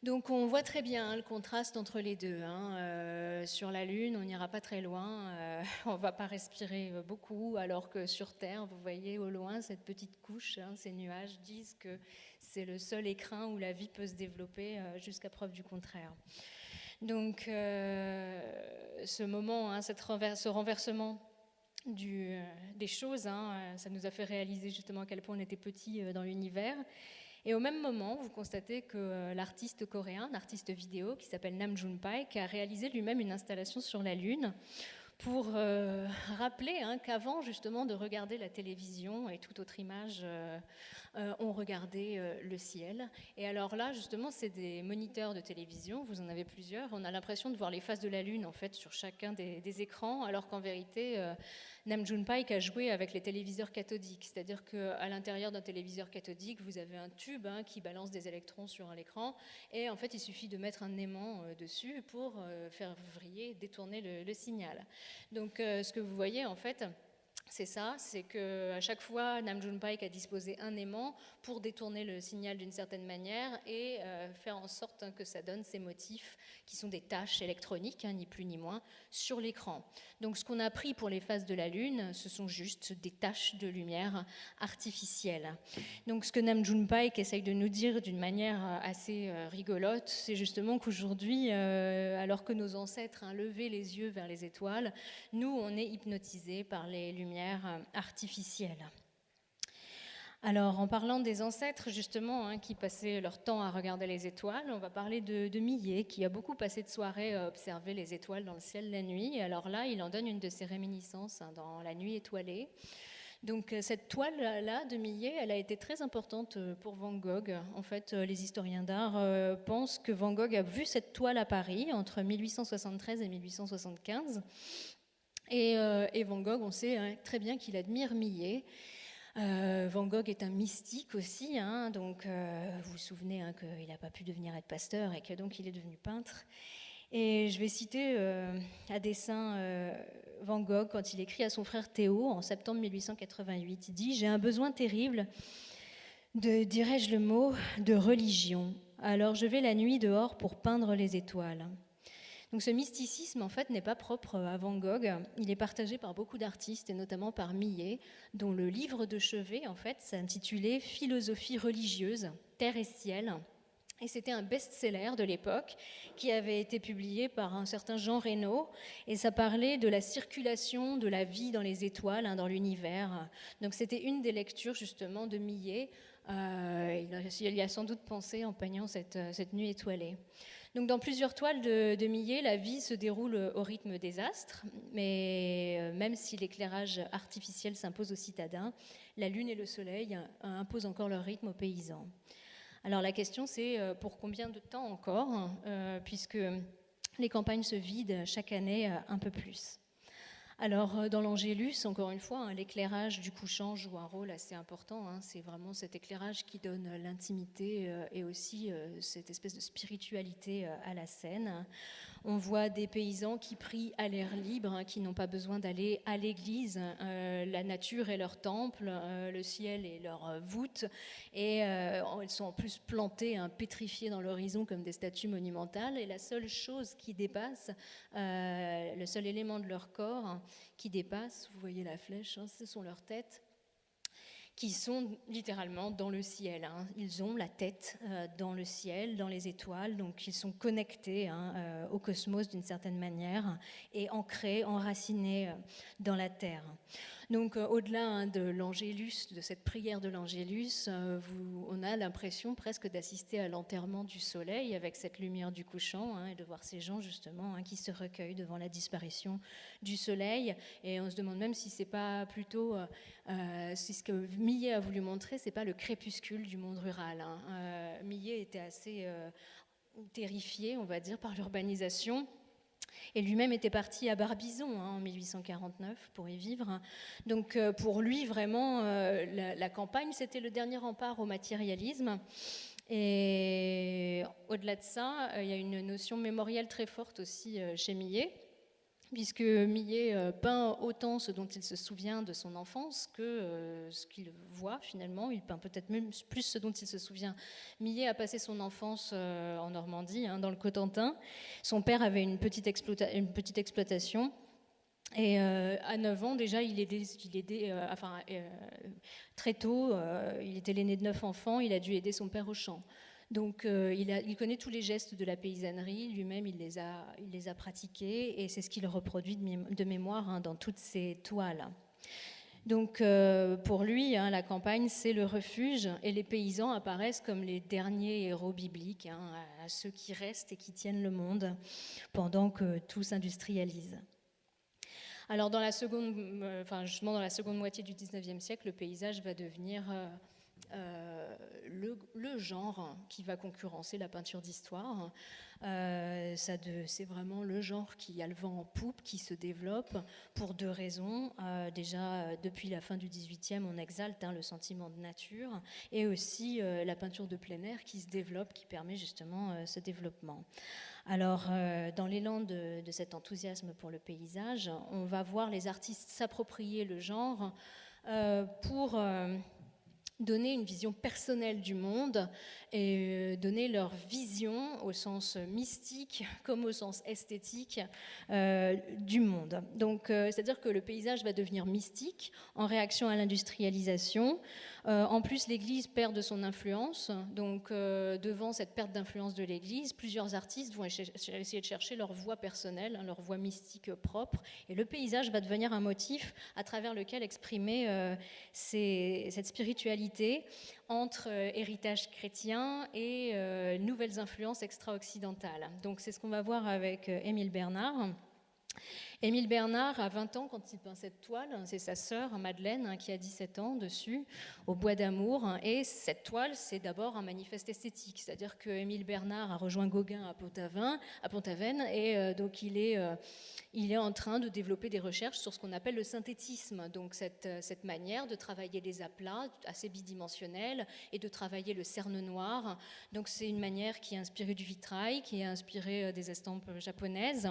Donc on voit très bien le contraste entre les deux. Sur la Lune, on n'ira pas très loin, on ne va pas respirer beaucoup, alors que sur Terre, vous voyez au loin cette petite couche, ces nuages disent que c'est le seul écrin où la vie peut se développer jusqu'à preuve du contraire. Donc ce moment, ce renversement des choses, ça nous a fait réaliser justement à quel point on était petit dans l'univers. Et au même moment, vous constatez que l'artiste coréen, l'artiste vidéo qui s'appelle Nam June-paik, a réalisé lui-même une installation sur la Lune pour rappeler qu'avant justement de regarder la télévision et toute autre image, on regardait le ciel. Et alors là, justement, c'est des moniteurs de télévision, vous en avez plusieurs. On a l'impression de voir les faces de la Lune en fait sur chacun des écrans, alors qu'en vérité, Nam June-paik a joué avec les téléviseurs cathodiques, c'est-à-dire qu'à l'intérieur d'un téléviseur cathodique, vous avez un tube qui balance des électrons sur l'écran, et en fait, il suffit de mettre un aimant dessus pour faire vriller, détourner le signal. Donc, ce que vous voyez, en fait, c'est ça, c'est qu'à chaque fois, Nam June-paik a disposé un aimant pour détourner le signal d'une certaine manière et faire en sorte que ça donne ces motifs qui sont des taches électroniques, ni plus ni moins, sur l'écran. Donc ce qu'on a pris pour les phases de la Lune, ce sont juste des taches de lumière artificielles. Donc ce que Nam June-paik essaye de nous dire d'une manière assez rigolote, c'est justement qu'aujourd'hui, alors que nos ancêtres levaient les yeux vers les étoiles, nous, on est hypnotisés par les lumières artificielles. Alors, en parlant des ancêtres, justement, qui passaient leur temps à regarder les étoiles, on va parler de Millet, qui a beaucoup passé de soirées à observer les étoiles dans le ciel la nuit. Et alors là, il en donne une de ses réminiscences dans La Nuit étoilée. Donc cette toile-là de Millet, elle a été très importante pour Van Gogh. En fait, les historiens d'art pensent que Van Gogh a vu cette toile à Paris entre 1873 et 1875. Et Van Gogh, on sait très bien qu'il admire Millet. Van Gogh est un mystique aussi, donc vous vous souvenez qu'il n'a pas pu devenir être pasteur et que donc il est devenu peintre. Et je vais citer à dessein Van Gogh quand il écrit à son frère Théo en septembre 1888. Il dit « J'ai un besoin terrible de, dirais-je le mot, de religion. Alors je vais la nuit dehors pour peindre les étoiles. » Donc ce mysticisme, en fait, n'est pas propre à Van Gogh. Il est partagé par beaucoup d'artistes, et notamment par Millet, dont le livre de chevet, en fait, s'intitulait « Philosophie religieuse, terre et ciel ». Et c'était un best-seller de l'époque qui avait été publié par un certain Jean Reynaud. Et ça parlait de la circulation de la vie dans les étoiles, dans l'univers. Donc c'était une des lectures, justement, de Millet. Il y a sans doute pensé en peignant cette nuit étoilée. Donc dans plusieurs toiles de Millet, la vie se déroule au rythme des astres, mais même si l'éclairage artificiel s'impose aux citadins, la lune et le soleil imposent encore leur rythme aux paysans. Alors la question c'est pour combien de temps encore, puisque les campagnes se vident chaque année un peu plus. Alors, dans l'Angélus, encore une fois, l'éclairage du couchant joue un rôle assez important. C'est vraiment cet éclairage qui donne l'intimité et aussi cette espèce de spiritualité à la scène. On voit des paysans qui prient à l'air libre, qui n'ont pas besoin d'aller à l'église. La nature est leur temple, le ciel est leur voûte. Et elles sont en plus plantées, pétrifiées dans l'horizon comme des statues monumentales. Et la seule chose qui dépasse, le seul élément de leur corps qui dépasse, vous voyez la flèche, ce sont leurs têtes, qui sont littéralement dans le ciel. Ils ont la tête dans le ciel, dans les étoiles, donc ils sont connectés au cosmos d'une certaine manière et ancrés, enracinés dans la terre. Donc au-delà de l'Angélus, de cette prière de l'Angélus, on a l'impression presque d'assister à l'enterrement du soleil avec cette lumière du couchant et de voir ces gens justement qui se recueillent devant la disparition du soleil. Et on se demande même si c'est pas plutôt si ce que Millet a voulu montrer, c'est pas le crépuscule du monde rural. Millet était assez terrifié, on va dire, par l'urbanisation. Et lui-même était parti à Barbizon en 1849 pour y vivre. Donc pour lui, vraiment, la campagne, c'était le dernier rempart au matérialisme. Et au-delà de ça, il y a une notion mémorielle très forte aussi chez Millet. puisque Millet peint autant ce dont il se souvient de son enfance que ce qu'il voit finalement. Il peint peut-être même plus ce dont il se souvient. Millet a passé son enfance en Normandie, dans le Cotentin. Son père avait une petite exploitation. Et à 9 ans, déjà, très tôt, il était l'aîné de 9 enfants, il a dû aider son père au champ. Donc il connaît tous les gestes de la paysannerie, lui-même il les a pratiqués, et c'est ce qu'il reproduit de mémoire dans toutes ses toiles. Donc pour lui, la campagne c'est le refuge, et les paysans apparaissent comme les derniers héros bibliques, à ceux qui restent et qui tiennent le monde pendant que tout s'industrialise. Alors dans la seconde moitié du 19e siècle, le paysage va devenir le genre qui va concurrencer la peinture d'histoire. C'est vraiment le genre qui a le vent en poupe, qui se développe pour deux raisons. Déjà, depuis la fin du XVIIIe, on exalte le sentiment de nature, et aussi la peinture de plein air qui se développe, qui permet justement ce développement. Alors, dans l'élan de cet enthousiasme pour le paysage, on va voir les artistes s'approprier le genre pour donner une vision personnelle du monde et donner leur vision au sens mystique comme au sens esthétique du monde. Donc, c'est-à-dire que le paysage va devenir mystique en réaction à l'industrialisation. En plus, l'Église perd de son influence. Donc, devant cette perte d'influence de l'Église, plusieurs artistes vont essayer de chercher leur voix personnelle, leur voix mystique propre. Et le paysage va devenir un motif à travers lequel exprimer cette spiritualité entre héritage chrétien et nouvelles influences extra-occidentales. Donc c'est ce qu'on va voir avec Émile Bernard. Émile Bernard a 20 ans quand il peint cette toile, c'est sa sœur Madeleine qui a 17 ans dessus, au Bois d'Amour, et cette toile c'est d'abord un manifeste esthétique, c'est-à-dire que Émile Bernard a rejoint Gauguin à Pont-Aven, et donc il est en train de développer des recherches sur ce qu'on appelle le synthétisme, donc cette manière de travailler les aplats assez bidimensionnels et de travailler le cerne noir. Donc c'est une manière qui est inspirée du vitrail, qui est inspirée des estampes japonaises.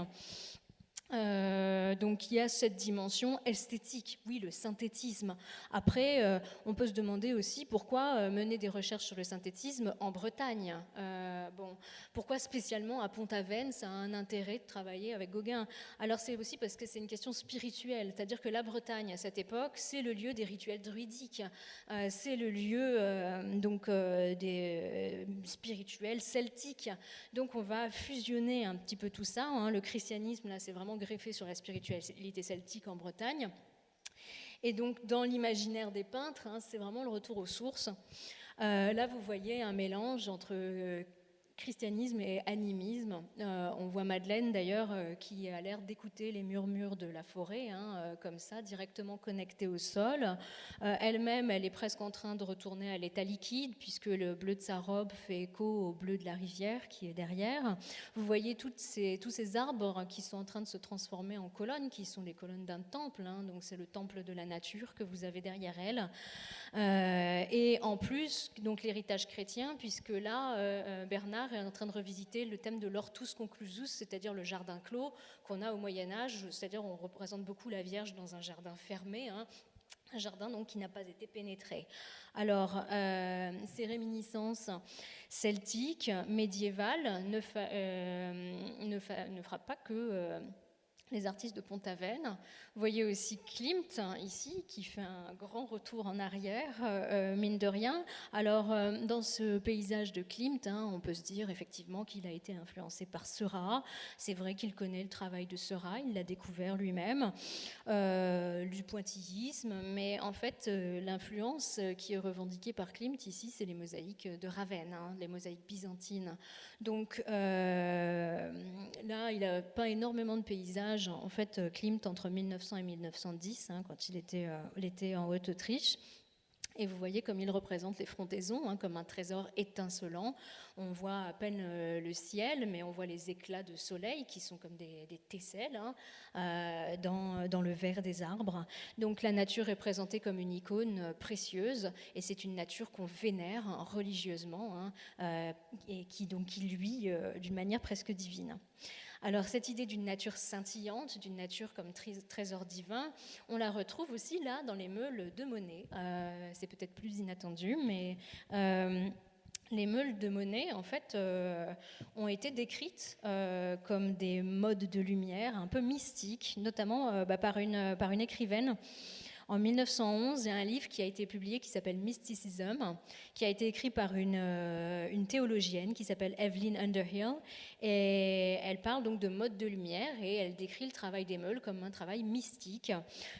Donc il y a cette dimension esthétique, oui, le synthétisme. Après, on peut se demander aussi pourquoi mener des recherches sur le synthétisme en Bretagne. Pourquoi spécialement à Pont-Aven, ça a un intérêt de travailler avec Gauguin? Alors c'est aussi parce que c'est une question spirituelle, c'est-à-dire que la Bretagne à cette époque, c'est le lieu des rituels druidiques, c'est le lieu des spirituels celtiques. Donc on va fusionner un petit peu tout ça. Le christianisme, là, c'est vraiment greffé sur la spiritualité celtique en Bretagne. Et donc, dans l'imaginaire des peintres, c'est vraiment le retour aux sources. Là, vous voyez un mélange entre christianisme et animisme. On voit Madeleine, d'ailleurs, qui a l'air d'écouter les murmures de la forêt, comme ça, directement connectée au sol. Elle-même, elle est presque en train de retourner à l'état liquide, puisque le bleu de sa robe fait écho au bleu de la rivière qui est derrière. Vous voyez tous ces arbres qui sont en train de se transformer en colonnes, qui sont les colonnes d'un temple, donc c'est le temple de la nature que vous avez derrière elle. Et en plus, donc l'héritage chrétien, puisque là, Bernard est en train de revisiter le thème de l'hortus conclusus, c'est-à-dire le jardin clos qu'on a au Moyen-Âge, c'est-à-dire on représente beaucoup la Vierge dans un jardin fermé, un jardin donc qui n'a pas été pénétré. Alors, ces réminiscences celtiques, médiévales, ne frappent pas que les artistes de Pont-Aven. Vous voyez aussi Klimt, ici, qui fait un grand retour en arrière, mine de rien. Alors, dans ce paysage de Klimt, on peut se dire effectivement qu'il a été influencé par Seurat. C'est vrai qu'il connaît le travail de Seurat, il l'a découvert lui-même, du pointillisme, mais en fait, l'influence qui est revendiquée par Klimt ici, c'est les mosaïques de Ravenne, les mosaïques byzantines. Donc là, il a peint énormément de paysages. En fait, Klimt, entre 1900 et 1910, quand il était en Haute-Autriche. Et vous voyez comme il représente les frondaisons, comme un trésor étincelant. on voit à peine le ciel, mais on voit les éclats de soleil qui sont comme des tesselles dans le vert des arbres. Donc la nature est présentée comme une icône précieuse, et c'est une nature qu'on vénère religieusement, et qui luit d'une manière presque divine. Alors cette idée d'une nature scintillante, d'une nature comme trésor divin, on la retrouve aussi là dans les meules de Monet. C'est peut-être plus inattendu, mais les meules de Monet, en fait, ont été décrites comme des modes de lumière un peu mystiques, notamment par une écrivaine. En 1911, il y a un livre qui a été publié qui s'appelle Mysticism, qui a été écrit par une théologienne qui s'appelle Evelyn Underhill, et elle parle donc de mode de lumière, et elle décrit le travail des meules comme un travail mystique.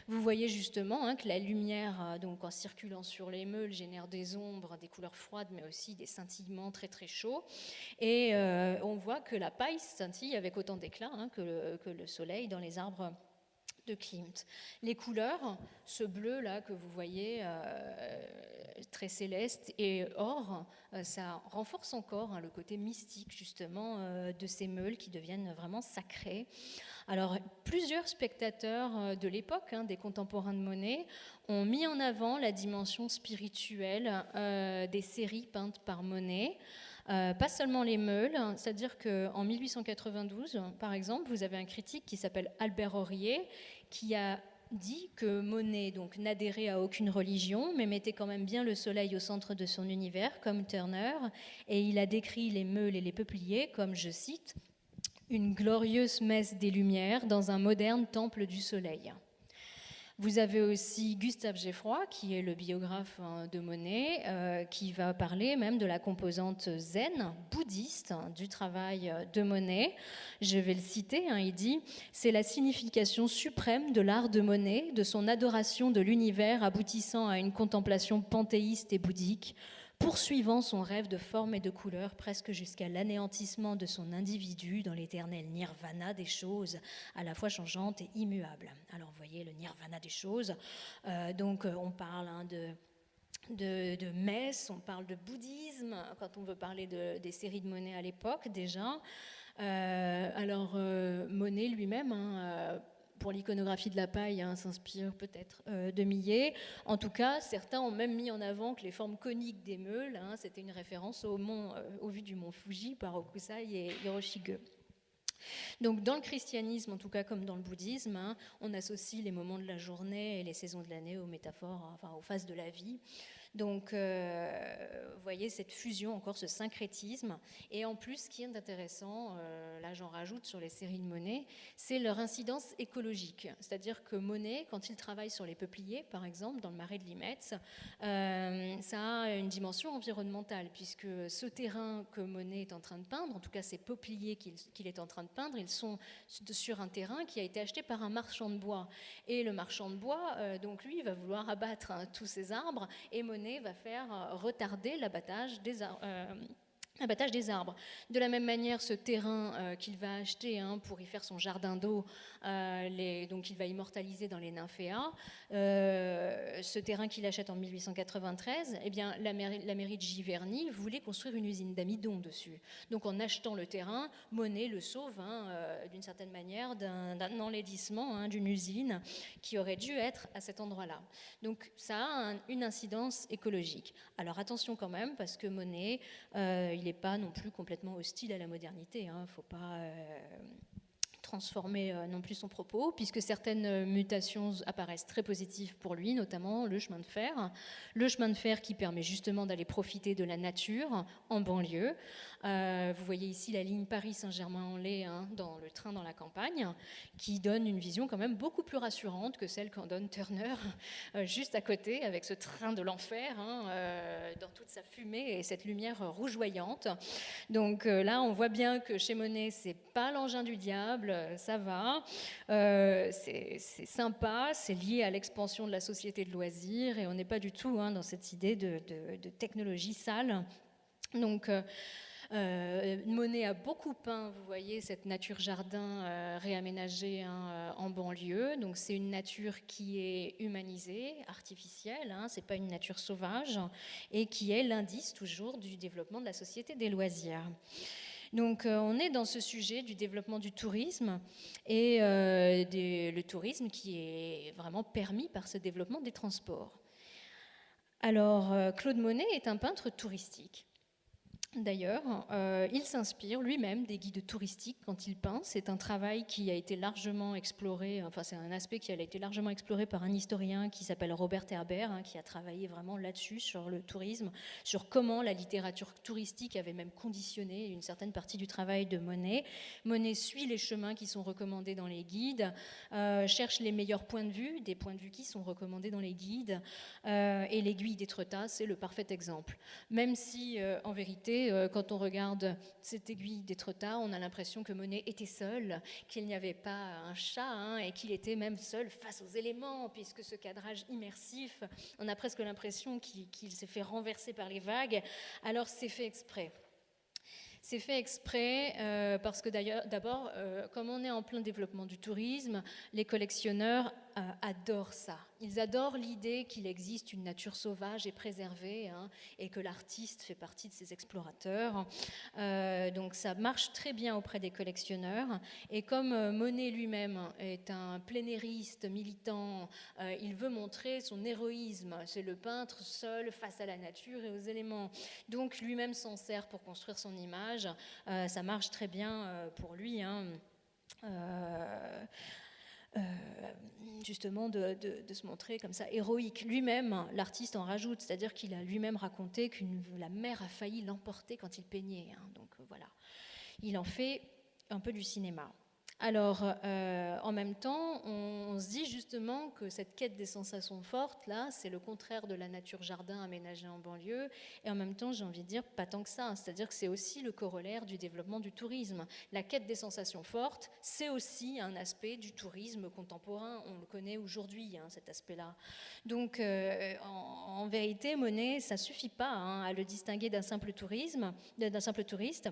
Vous voyez justement que la lumière, donc en circulant sur les meules, génère des ombres, des couleurs froides, mais aussi des scintillements très très chauds, et on voit que la paille scintille avec autant d'éclat que le soleil dans les arbres de Klimt. Les couleurs, ce bleu là que vous voyez très céleste et or, ça renforce encore le côté mystique justement de ces meules qui deviennent vraiment sacrées. Alors plusieurs spectateurs de l'époque, des contemporains de Monet, ont mis en avant la dimension spirituelle des séries peintes par Monet. Pas seulement les meules, c'est-à-dire qu'en 1892, par exemple, vous avez un critique qui s'appelle Albert Aurier, qui a dit que Monet donc, n'adhérait à aucune religion, mais mettait quand même bien le soleil au centre de son univers, comme Turner, et il a décrit les meules et les peupliers comme, je cite, « une glorieuse messe des lumières dans un moderne temple du soleil ». Vous avez aussi Gustave Geffroy, qui est le biographe de Monet, qui va parler même de la composante zen, bouddhiste, du travail de Monet. Je vais le citer, il dit « C'est la signification suprême de l'art de Monet, de son adoration de l'univers aboutissant à une contemplation panthéiste et bouddhique, poursuivant son rêve de forme et de couleur presque jusqu'à l'anéantissement de son individu dans l'éternel nirvana des choses, à la fois changeantes et immuables. » Alors vous voyez le nirvana des choses, donc on parle de messe, on parle de bouddhisme, quand on veut parler des séries de Monet à l'époque déjà. Monet lui-même, pour l'iconographie de la paille, s'inspire peut-être de Millet. En tout cas, certains ont même mis en avant que les formes coniques des meules, c'était une référence au vu du mont Fuji par Hokusai et Hiroshige. Donc dans le christianisme, en tout cas comme dans le bouddhisme, on associe les moments de la journée et les saisons de l'année aux métaphores, aux phases de la vie. Donc, vous voyez cette fusion, encore ce syncrétisme. Et en plus, ce qui est intéressant, là j'en rajoute sur les séries de Monet, c'est leur incidence écologique. C'est-à-dire que Monet, quand il travaille sur les peupliers, par exemple, dans le Marais de Limetz, ça a une dimension environnementale, puisque ce terrain que Monet est en train de peindre, en tout cas ces peupliers qu'il est en train de peindre, ils sont sur un terrain qui a été acheté par un marchand de bois. Et le marchand de bois, donc lui, il va vouloir abattre tous ces arbres, et Monet va faire retarder l'abattage des arbres. De la même manière, ce terrain qu'il va acheter pour y faire son jardin d'eau, donc il va immortaliser dans les nymphéas, ce terrain qu'il achète en 1893, eh bien, la mairie de Giverny voulait construire une usine d'amidon dessus. Donc en achetant le terrain, Monet le sauve d'une certaine manière d'un enlaidissement d'une usine qui aurait dû être à cet endroit-là. Donc ça a une incidence écologique. Alors attention quand même, parce que Monet, il n'est pas non plus complètement hostile à la modernité. Il ne faut pas transformer non plus son propos, puisque certaines mutations apparaissent très positives pour lui, notamment le chemin de fer. Le chemin de fer qui permet justement d'aller profiter de la nature en banlieue. Vous voyez ici la ligne Paris-Saint-Germain-en-Laye dans le train dans la campagne, qui donne une vision quand même beaucoup plus rassurante que celle qu'en donne Turner juste à côté, avec ce train de l'enfer, dans toute sa fumée et cette lumière rougeoyante. Donc là, on voit bien que chez Monet, c'est pas l'engin du diable, ça va, c'est sympa, c'est lié à l'expansion de la société de loisirs, et on n'est pas du tout dans cette idée de technologie sale. Donc Monet a beaucoup peint, vous voyez, cette nature jardin réaménagée en banlieue. Donc c'est une nature qui est humanisée, artificielle, c'est pas une nature sauvage, et qui est l'indice toujours du développement de la société des loisirs. Donc on est dans ce sujet du développement du tourisme et le tourisme qui est vraiment permis par ce développement des transports. Alors Claude Monet est un peintre touristique. D'ailleurs, il s'inspire lui-même des guides touristiques quand il peint. C'est un travail qui a été largement exploré, enfin c'est un aspect qui a été largement exploré par un historien qui s'appelle Robert Herbert, qui a travaillé vraiment là-dessus, sur le tourisme, sur comment la littérature touristique avait même conditionné une certaine partie du travail de Monet. Monet suit les chemins qui sont recommandés dans les guides, cherche les meilleurs points de vue, des points de vue qui sont recommandés dans les guides, et l'aiguille d'Étretat, c'est le parfait exemple. Même si, en vérité, quand on regarde cette aiguille d'Étretat, on a l'impression que Monet était seul, qu'il n'y avait pas un chat, et qu'il était même seul face aux éléments, puisque ce cadrage immersif, on a presque l'impression qu'il s'est fait renverser par les vagues. Alors c'est fait exprès. C'est fait exprès parce que d'abord, comme on est en plein développement du tourisme, les collectionneurs adorent ça. Ils adorent l'idée qu'il existe une nature sauvage et préservée, et que l'artiste fait partie de ces explorateurs. Donc ça marche très bien auprès des collectionneurs. Et comme Monet lui-même est un plénériste militant, il veut montrer son héroïsme. C'est le peintre seul face à la nature et aux éléments. Donc lui-même s'en sert pour construire son image. Ça marche très bien pour lui. Justement de se montrer comme ça héroïque. Lui-même, l'artiste en rajoute, c'est-à-dire qu'il a lui-même raconté que la mer a failli l'emporter quand il peignait. Donc voilà, il en fait un peu du cinéma. Alors, en même temps, on se dit justement que cette quête des sensations fortes, là, c'est le contraire de la nature jardin aménagée en banlieue. Et en même temps, j'ai envie de dire, pas tant que ça. C'est-à-dire que c'est aussi le corollaire du développement du tourisme. La quête des sensations fortes, c'est aussi un aspect du tourisme contemporain. On le connaît aujourd'hui, cet aspect-là. Donc, en vérité, Monet, ça suffit pas à le distinguer d'un simple touriste.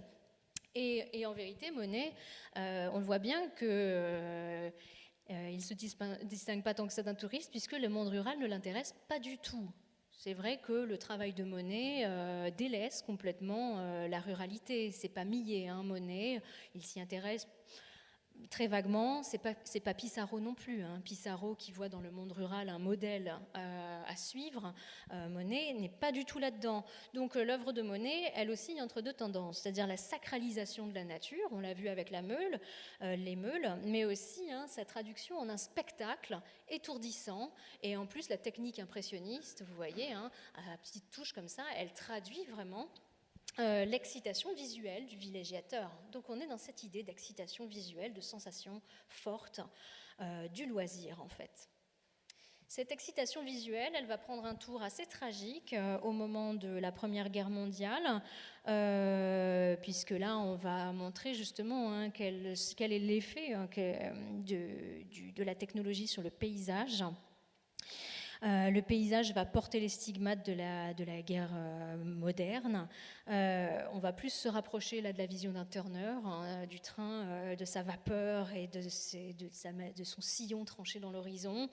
Et en vérité, Monet, on le voit bien qu'il ne se distingue pas tant que ça d'un touriste, puisque le monde rural ne l'intéresse pas du tout. C'est vrai que le travail de Monet délaisse complètement la ruralité. C'est pas Millet, Monet. Il s'y intéresse très vaguement. C'est pas Pissarro non plus. Pissarro qui voit dans le monde rural un modèle à suivre. Monet n'est pas du tout là-dedans. Donc l'œuvre de Monet, elle oscille entre deux tendances, c'est-à-dire la sacralisation de la nature, on l'a vu avec la meule, les meules, mais aussi sa traduction en un spectacle étourdissant. Et en plus, la technique impressionniste, vous voyez, à petite touche comme ça, elle traduit vraiment l'excitation visuelle du villégiateur. Donc on est dans cette idée d'excitation visuelle, de sensation forte du loisir en fait. Cette excitation visuelle, elle va prendre un tour assez tragique au moment de la Première Guerre mondiale, puisque là on va montrer justement quel est l'effet de la technologie sur le paysage. Le paysage va porter les stigmates de la guerre moderne. On va plus se rapprocher là de la vision d'un Turner, du train, de sa vapeur et de son sillon tranché dans l'horizon.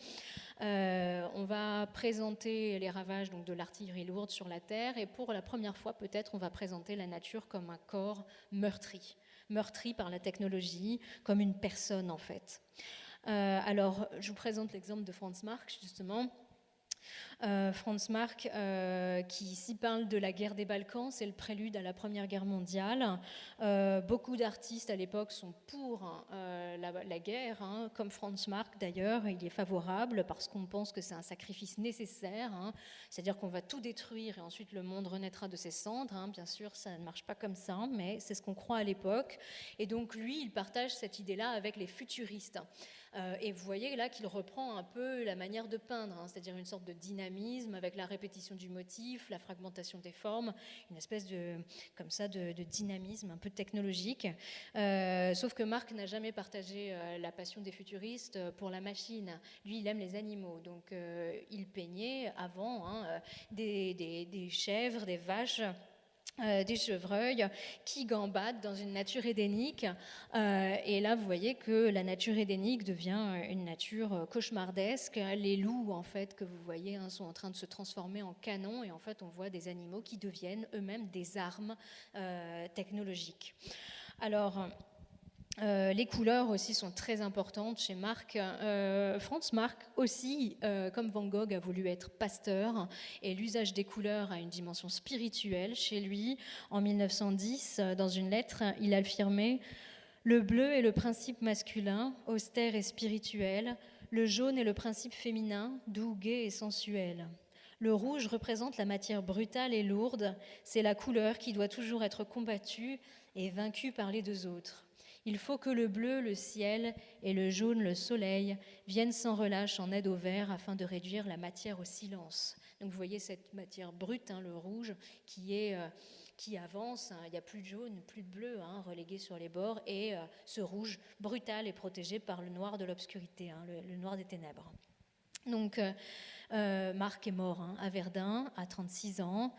On va présenter les ravages donc, de l'artillerie lourde sur la terre, et pour la première fois peut-être on va présenter la nature comme un corps meurtri par la technologie, comme une personne en fait. Alors je vous présente l'exemple de Franz Marc justement. Franz Marc, qui ici parle de la guerre des Balkans, c'est le prélude à la Première Guerre mondiale. Beaucoup d'artistes à l'époque sont pour la guerre, comme Franz Marc d'ailleurs, il est favorable parce qu'on pense que c'est un sacrifice nécessaire, c'est-à-dire qu'on va tout détruire et ensuite le monde renaîtra de ses cendres. Bien sûr, ça ne marche pas comme ça, mais c'est ce qu'on croit à l'époque. Et donc lui, il partage cette idée-là avec les futuristes. Et vous voyez là qu'il reprend un peu la manière de peindre, c'est-à-dire une sorte de dynamisme avec la répétition du motif, la fragmentation des formes, une espèce de dynamisme un peu technologique. Sauf que Marc n'a jamais partagé la passion des futuristes pour la machine. Lui, il aime les animaux, donc il peignait avant des chèvres, des vaches, des chevreuils qui gambadent dans une nature édénique. Et là, vous voyez que la nature édénique devient une nature cauchemardesque. Les loups, en fait, que vous voyez, sont en train de se transformer en canons. Et en fait, on voit des animaux qui deviennent eux-mêmes des armes technologiques. Alors, les couleurs aussi sont très importantes chez Marc. Franz Marc aussi, comme Van Gogh, a voulu être pasteur, et l'usage des couleurs a une dimension spirituelle chez lui. En 1910, dans une lettre, il affirmait « Le bleu est le principe masculin, austère et spirituel. Le jaune est le principe féminin, doux, gai et sensuel. Le rouge représente la matière brutale et lourde. C'est la couleur qui doit toujours être combattue et vaincue par les deux autres. Il faut que le bleu, le ciel, et le jaune, le soleil, viennent sans relâche en aide au vert afin de réduire la matière au silence. » Donc vous voyez cette matière brute, le rouge, qui avance. Il n'y a plus de jaune, plus de bleu, relégué sur les bords. Et ce rouge brutal est protégé par le noir de l'obscurité, le noir des ténèbres. Donc Marc est mort à Verdun, à 36 ans.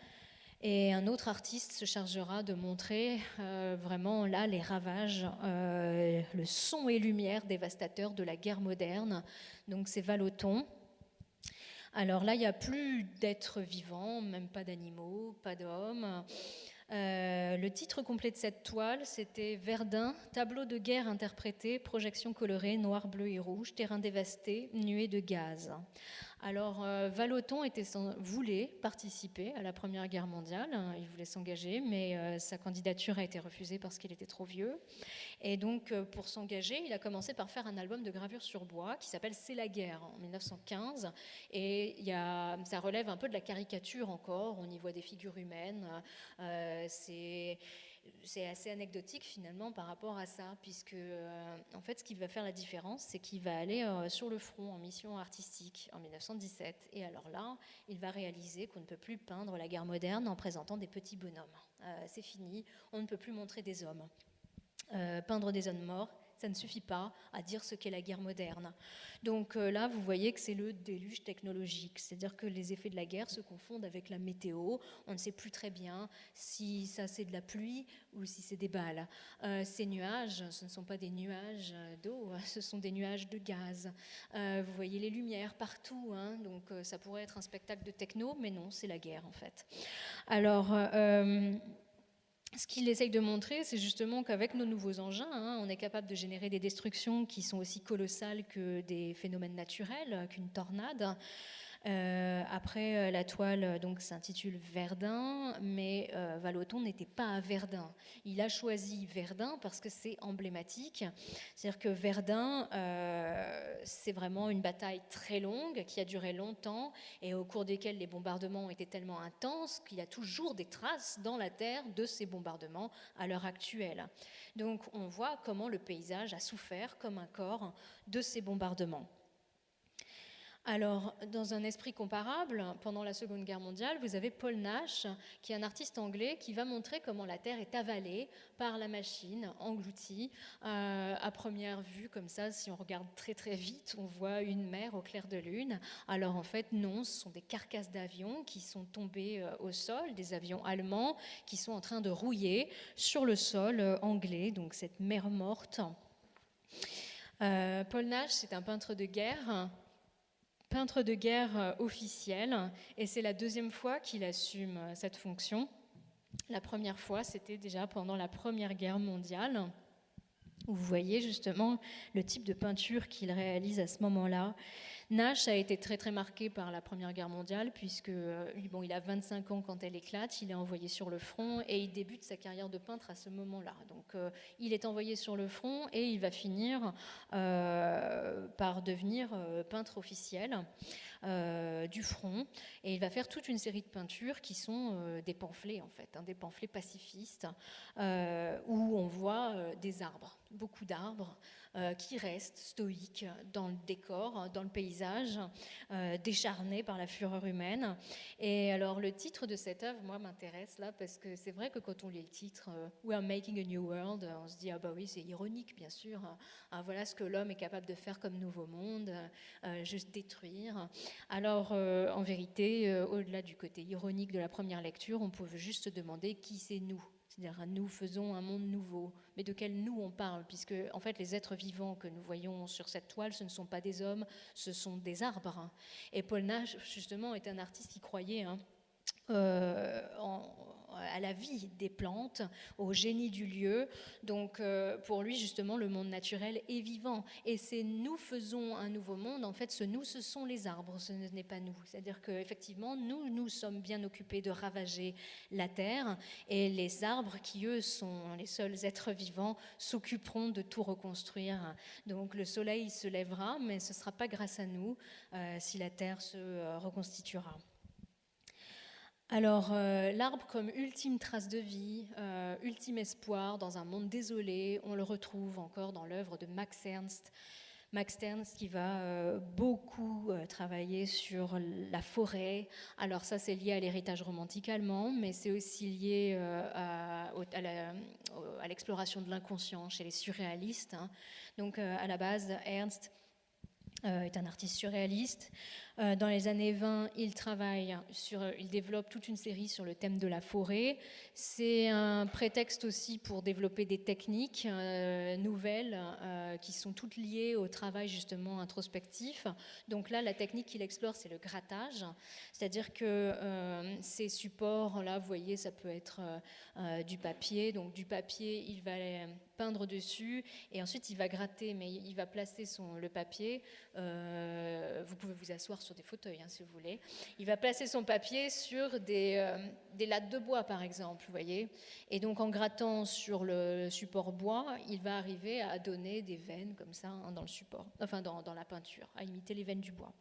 Et un autre artiste se chargera de montrer vraiment là les ravages, le son et lumière dévastateurs de la guerre moderne. Donc c'est Vallotton. Alors là, il n'y a plus d'êtres vivants, même pas d'animaux, pas d'hommes. Le titre complet de cette toile, c'était Verdun, tableau de guerre interprété, projection colorée, noir, bleu et rouge, terrain dévasté, nuée de gaz. Alors, Vallotton voulait participer à la Première Guerre mondiale, il voulait s'engager, mais sa candidature a été refusée parce qu'il était trop vieux. Et donc, pour s'engager, il a commencé par faire un album de gravure sur bois qui s'appelle « C'est la guerre » en 1915. Et ça relève un peu de la caricature encore, on y voit des figures humaines. C'est assez anecdotique finalement par rapport à ça, puisque en fait ce qui va faire la différence, c'est qu'il va aller sur le front en mission artistique en 1917, et alors là il va réaliser qu'on ne peut plus peindre la guerre moderne en présentant des petits bonhommes. C'est fini, on ne peut plus montrer des hommes. Peindre des hommes morts, ça ne suffit pas à dire ce qu'est la guerre moderne. Donc là, vous voyez que c'est le déluge technologique, c'est-à-dire que les effets de la guerre se confondent avec la météo. On ne sait plus très bien si ça c'est de la pluie ou si c'est des balles. Ces nuages, ce ne sont pas des nuages d'eau, ce sont des nuages de gaz. Vous voyez les lumières partout, donc ça pourrait être un spectacle de techno, mais non, c'est la guerre en fait. Alors... ce qu'il essaye de montrer, c'est justement qu'avec nos nouveaux engins, on est capable de générer des destructions qui sont aussi colossales que des phénomènes naturels, qu'une tornade. Après, la toile s'intitule Verdun, mais Vallotton n'était pas à Verdun. Il a choisi Verdun parce que c'est emblématique. C'est-à-dire que Verdun, c'est vraiment une bataille très longue qui a duré longtemps et au cours desquels les bombardements ont été tellement intenses qu'il y a toujours des traces dans la terre de ces bombardements à l'heure actuelle. Donc on voit comment le paysage a souffert comme un corps de ces bombardements. Alors, dans un esprit comparable, pendant la Seconde Guerre mondiale, vous avez Paul Nash, qui est un artiste anglais, qui va montrer comment la Terre est avalée par la machine, engloutie. À première vue, comme ça, si on regarde très très vite, on voit une mer au clair de lune. Alors en fait, non, ce sont des carcasses d'avions qui sont tombées au sol, des avions allemands qui sont en train de rouiller sur le sol anglais, donc cette mer morte. Paul Nash, c'est un peintre de guerre officiel, et c'est la deuxième fois qu'il assume cette fonction. La première fois, c'était déjà pendant la Première Guerre mondiale, où vous voyez justement le type de peinture qu'il réalise à ce moment-là. Nash a été très très marqué par la Première Guerre mondiale, puisque il a 25 ans quand elle éclate, il est envoyé sur le front et il débute sa carrière de peintre à ce moment-là. Donc il est envoyé sur le front et il va finir par devenir peintre officiel du front, et il va faire toute une série de peintures qui sont des pamphlets en fait, des pamphlets pacifistes où on voit des arbres, beaucoup d'arbres qui restent stoïques dans le décor, dans le paysage, paysage, décharné par la fureur humaine. Et alors le titre de cette œuvre, moi, m'intéresse là, parce que c'est vrai que quand on lit le titre « We are making a new world », on se dit « Ah bah oui, c'est ironique, bien sûr, voilà ce que l'homme est capable de faire comme nouveau monde, juste détruire ». Alors, en vérité, au-delà du côté ironique de la première lecture, on peut juste se demander qui c'est nous. C'est-à-dire, nous faisons un monde nouveau. Mais de quel nous on parle? Puisque, en fait, les êtres vivants que nous voyons sur cette toile, ce ne sont pas des hommes, ce sont des arbres. Et Paul Nash, justement, est un artiste qui croyait à la vie des plantes, au génie du lieu. Donc pour lui, justement, le monde naturel est vivant. Et c'est nous faisons un nouveau monde. En fait, ce nous, ce sont les arbres, ce n'est pas nous. C'est-à-dire qu'effectivement, nous sommes bien occupés de ravager la terre. Et les arbres, qui eux sont les seuls êtres vivants, s'occuperont de tout reconstruire. Donc le soleil se lèvera, mais ce ne sera pas grâce à nous si la terre se reconstituera. Alors, l'arbre comme ultime trace de vie, ultime espoir dans un monde désolé, on le retrouve encore dans l'œuvre de Max Ernst. Max Ernst qui va beaucoup travailler sur la forêt. Alors ça, c'est lié à l'héritage romantique allemand, mais c'est aussi lié à l'exploration de l'inconscient chez les surréalistes. Donc, à la base, Ernst est un artiste surréaliste. Dans les années 20, il développe toute une série sur le thème de la forêt. C'est un prétexte aussi pour développer des techniques nouvelles qui sont toutes liées au travail justement introspectif. Donc là, la technique qu'il explore, c'est le grattage. C'est-à-dire que ces supports-là, vous voyez, ça peut être du papier. Donc du papier, il va peindre dessus et ensuite il va gratter, mais il va placer le papier. Vous pouvez vous asseoir sur des fauteuils si vous voulez. Il va placer son papier sur des lattes de bois par exemple, vous voyez. Et donc en grattant sur le support bois, il va arriver à donner des veines comme ça dans le support, enfin dans la peinture, à imiter les veines du bois.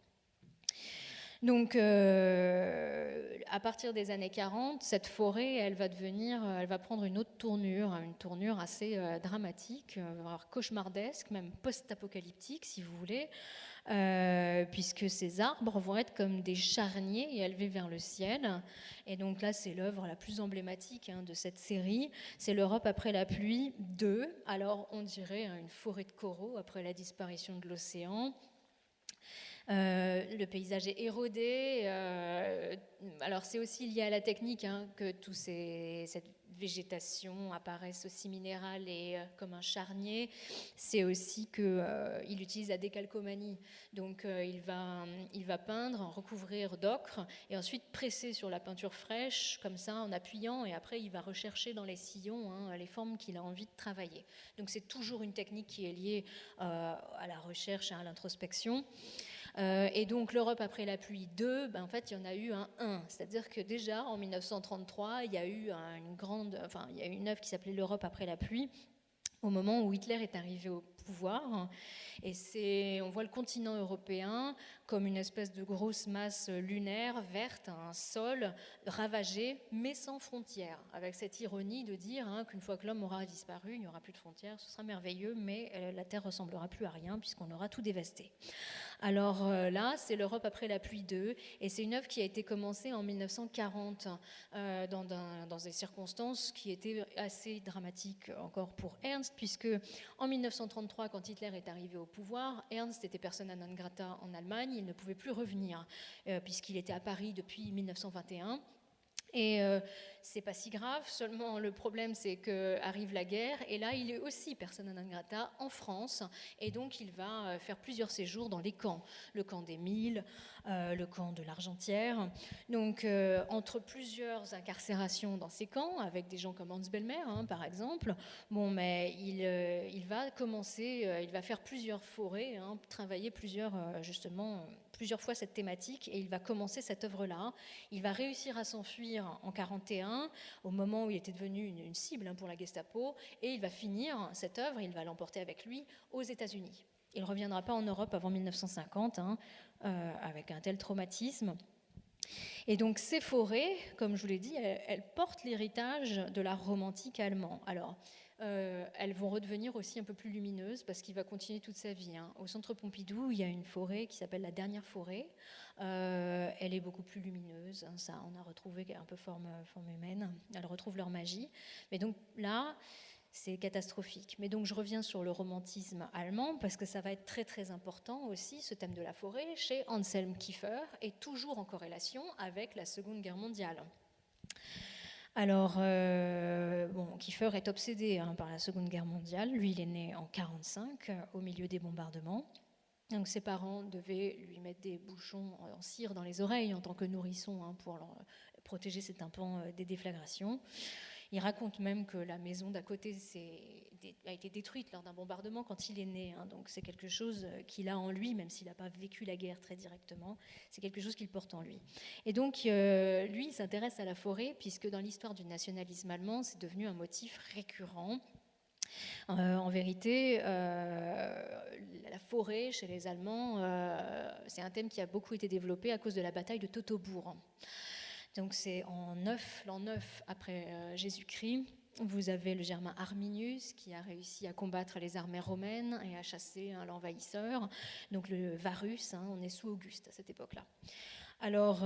Donc, à partir des années 40, cette forêt, elle va prendre une autre tournure assez dramatique, voire cauchemardesque, même post-apocalyptique, si vous voulez, puisque ces arbres vont être comme des charniers et élevés vers le ciel. Et donc là, c'est l'œuvre la plus emblématique de cette série. C'est l'Europe après la pluie 2. Alors, on dirait une forêt de coraux après la disparition de l'océan. Le paysage est érodé. Alors c'est aussi lié à la technique que cette végétation apparaisse aussi minérale et comme un charnier. C'est aussi qu'il utilise la décalcomanie. Donc il va peindre, recouvrir d'ocre et ensuite presser sur la peinture fraîche comme ça en appuyant, et après il va rechercher dans les sillons les formes qu'il a envie de travailler. Donc c'est toujours une technique qui est liée à la recherche et à l'introspection. Et donc l'Europe après la pluie 2, en fait il y en a eu un 1, c'est-à-dire que déjà en 1933 il y a eu une œuvre qui s'appelait l'Europe après la pluie, au moment où Hitler est arrivé au pouvoir. Et on voit le continent européen comme une espèce de grosse masse lunaire, verte, un sol ravagé, mais sans frontières, avec cette ironie de dire qu'une fois que l'homme aura disparu, il n'y aura plus de frontières, ce sera merveilleux, mais la Terre ne ressemblera plus à rien puisqu'on aura tout dévasté. Alors là, c'est l'Europe après la pluie 2, et c'est une œuvre qui a été commencée en 1940 dans des circonstances qui étaient assez dramatiques encore pour Ernst, puisque en 1933, quand Hitler est arrivé au pouvoir, Ernst était persona non grata en Allemagne, il ne pouvait plus revenir puisqu'il était à Paris depuis 1921. Et c'est pas si grave, seulement le problème c'est qu'arrive la guerre, et là il est aussi persona non grata en France, et donc il va faire plusieurs séjours dans les camps, le camp des Milles, le camp de l'Argentière. Donc entre plusieurs incarcérations dans ces camps, avec des gens comme Hans Bellmer par exemple, mais il va faire plusieurs forêts, travailler plusieurs fois cette thématique, et il va commencer cette œuvre-là. Il va réussir à s'enfuir en 1941, au moment où il était devenu une cible pour la Gestapo, et il va finir cette œuvre, il va l'emporter avec lui aux États-Unis. Il ne reviendra pas en Europe avant 1950, avec un tel traumatisme. Et donc ces forêts, comme je vous l'ai dit, elles portent l'héritage de l'art romantique allemand. Alors, elles vont redevenir aussi un peu plus lumineuses parce qu'il va continuer toute sa vie. Au centre Pompidou, il y a une forêt qui s'appelle la Dernière Forêt. Elle est beaucoup plus lumineuse. Ça, on a retrouvé un peu forme humaine. Elles retrouvent leur magie. Mais donc là, c'est catastrophique. Mais donc je reviens sur le romantisme allemand parce que ça va être très très important aussi, ce thème de la forêt, chez Anselm Kiefer et toujours en corrélation avec la Seconde Guerre mondiale. Alors, Kiefer est obsédé par la Seconde Guerre mondiale. Lui, il est né en 1945, au milieu des bombardements. Donc ses parents devaient lui mettre des bouchons en cire dans les oreilles en tant que nourrisson pour protéger ses tympans des déflagrations. Il raconte même que la maison d'à côté a été détruite lors d'un bombardement quand il est né. Donc c'est quelque chose qu'il a en lui, même s'il n'a pas vécu la guerre très directement. C'est quelque chose qu'il porte en lui. Et donc lui, il s'intéresse à la forêt, puisque dans l'histoire du nationalisme allemand, c'est devenu un motif récurrent. En vérité, la forêt chez les Allemands, c'est un thème qui a beaucoup été développé à cause de la bataille de Teutobourg. Donc c'est l'an 9 après Jésus-Christ. Vous avez le Germain Arminius qui a réussi à combattre les armées romaines et à chasser l'envahisseur. Donc le Varus, on est sous Auguste à cette époque-là. Alors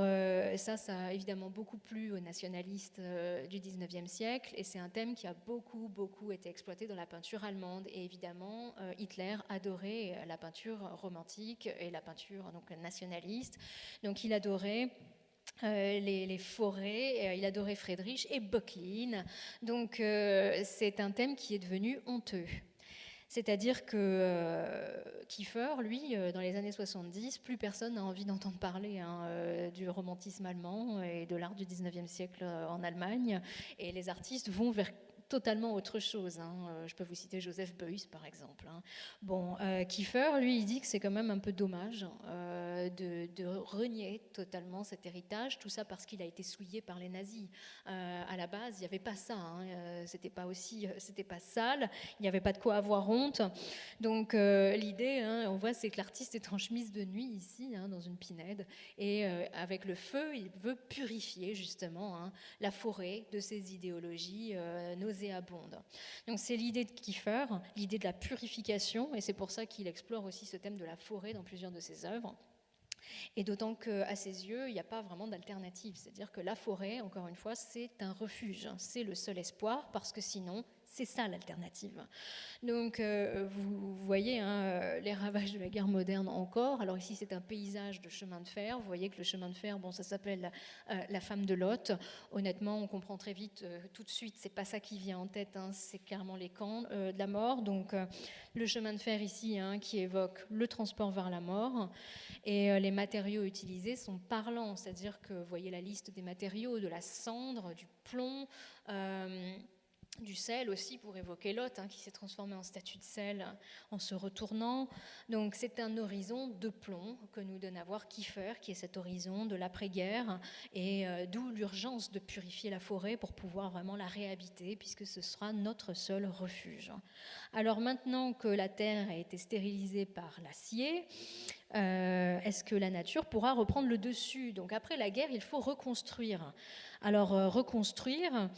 ça a évidemment beaucoup plu aux nationalistes du 19e siècle et c'est un thème qui a beaucoup été exploité dans la peinture allemande. Et évidemment, Hitler adorait la peinture romantique et la peinture donc, nationaliste. Donc il adorait les forêts, il adorait Friedrich et Böcklin. Donc c'est un thème qui est devenu honteux. C'est-à-dire que Kiefer, lui, dans les années 70, plus personne n'a envie d'entendre parler du romantisme allemand et de l'art du 19e siècle en Allemagne. Et les artistes vont vers totalement autre chose. Je peux vous citer Joseph Beuys, par exemple. Kiefer, lui, il dit que c'est quand même un peu dommage de renier totalement cet héritage, tout ça parce qu'il a été souillé par les nazis. À la base, il n'y avait pas ça. C'était pas sale, il n'y avait pas de quoi avoir honte. Donc l'idée, on voit, c'est que l'artiste est en chemise de nuit ici, dans une pinède, et avec le feu, il veut purifier justement la forêt de ses idéologies nauséabondes. Donc c'est l'idée de Kiefer, l'idée de la purification, et c'est pour ça qu'il explore aussi ce thème de la forêt dans plusieurs de ses œuvres. Et d'autant qu'à ses yeux, il n'y a pas vraiment d'alternative. C'est-à-dire que la forêt, encore une fois, c'est un refuge. C'est le seul espoir, parce que sinon, c'est ça l'alternative. Donc, vous voyez les ravages de la guerre moderne encore. Alors ici, c'est un paysage de chemin de fer. Vous voyez que le chemin de fer, ça s'appelle la femme de Lot. Honnêtement, on comprend très vite, tout de suite, c'est pas ça qui vient en tête. C'est carrément les camps de la mort. Donc, le chemin de fer ici, qui évoque le transport vers la mort. Et les matériaux utilisés sont parlants. C'est-à-dire que vous voyez la liste des matériaux, de la cendre, du plomb, du sel aussi pour évoquer Lot qui s'est transformé en statue de sel en se retournant. Donc c'est un horizon de plomb que nous donne à voir Kiefer, qui est cet horizon de l'après-guerre, et d'où l'urgence de purifier la forêt pour pouvoir vraiment la réhabiter, puisque ce sera notre seul refuge. Alors maintenant que la terre a été stérilisée par l'acier, est-ce que la nature pourra reprendre le dessus? Donc après la guerre, il faut reconstruire. Alors reconstruire,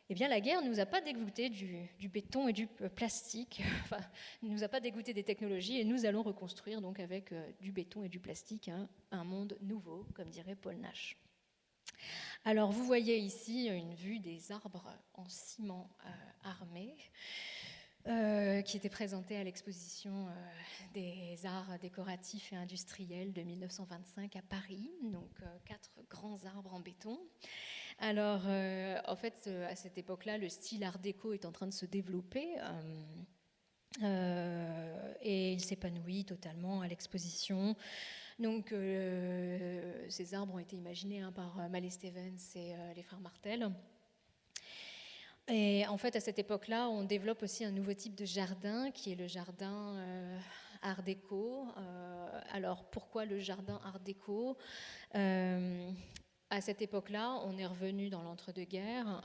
eh bien, la guerre ne nous a pas dégoûté du béton et du plastique, ne nous a pas dégoûté des technologies, et nous allons reconstruire donc avec du béton et du plastique un monde nouveau, comme dirait Paul Nash. Alors, vous voyez ici une vue des arbres en ciment armé, qui était présentée à l'exposition des arts décoratifs et industriels de 1925 à Paris, donc 4 grands arbres en béton. Alors, en fait, à cette époque-là, le style art déco est en train de se développer et il s'épanouit totalement à l'exposition. Donc, ces arbres ont été imaginés par Mallet Stevens et les frères Martel. Et en fait, à cette époque-là, on développe aussi un nouveau type de jardin qui est le jardin art déco. Alors, pourquoi le jardin art déco ? À cette époque-là, on est revenu dans l'entre-deux-guerres,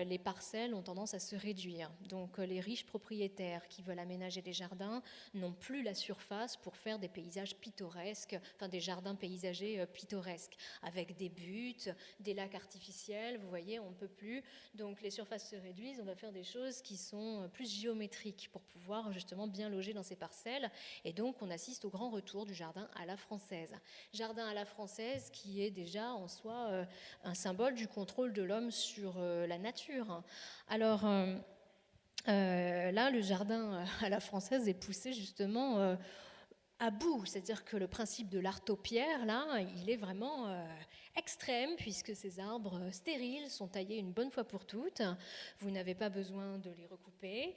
les parcelles ont tendance à se réduire. Donc les riches propriétaires qui veulent aménager des jardins n'ont plus la surface pour faire des paysages pittoresques, enfin des jardins paysagers pittoresques, avec des buttes, des lacs artificiels, vous voyez, on ne peut plus. Donc les surfaces se réduisent, on va faire des choses qui sont plus géométriques pour pouvoir justement bien loger dans ces parcelles. Et donc on assiste au grand retour du jardin à la française. Jardin à la française qui est déjà en soi un symbole du contrôle de l'homme sur la nature. Alors là, le jardin à la française est poussé justement à bout, c'est-à-dire que le principe de l'art-aux-pierres, là, il est vraiment extrême, puisque ces arbres stériles sont taillés une bonne fois pour toutes. Vous n'avez pas besoin de les recouper,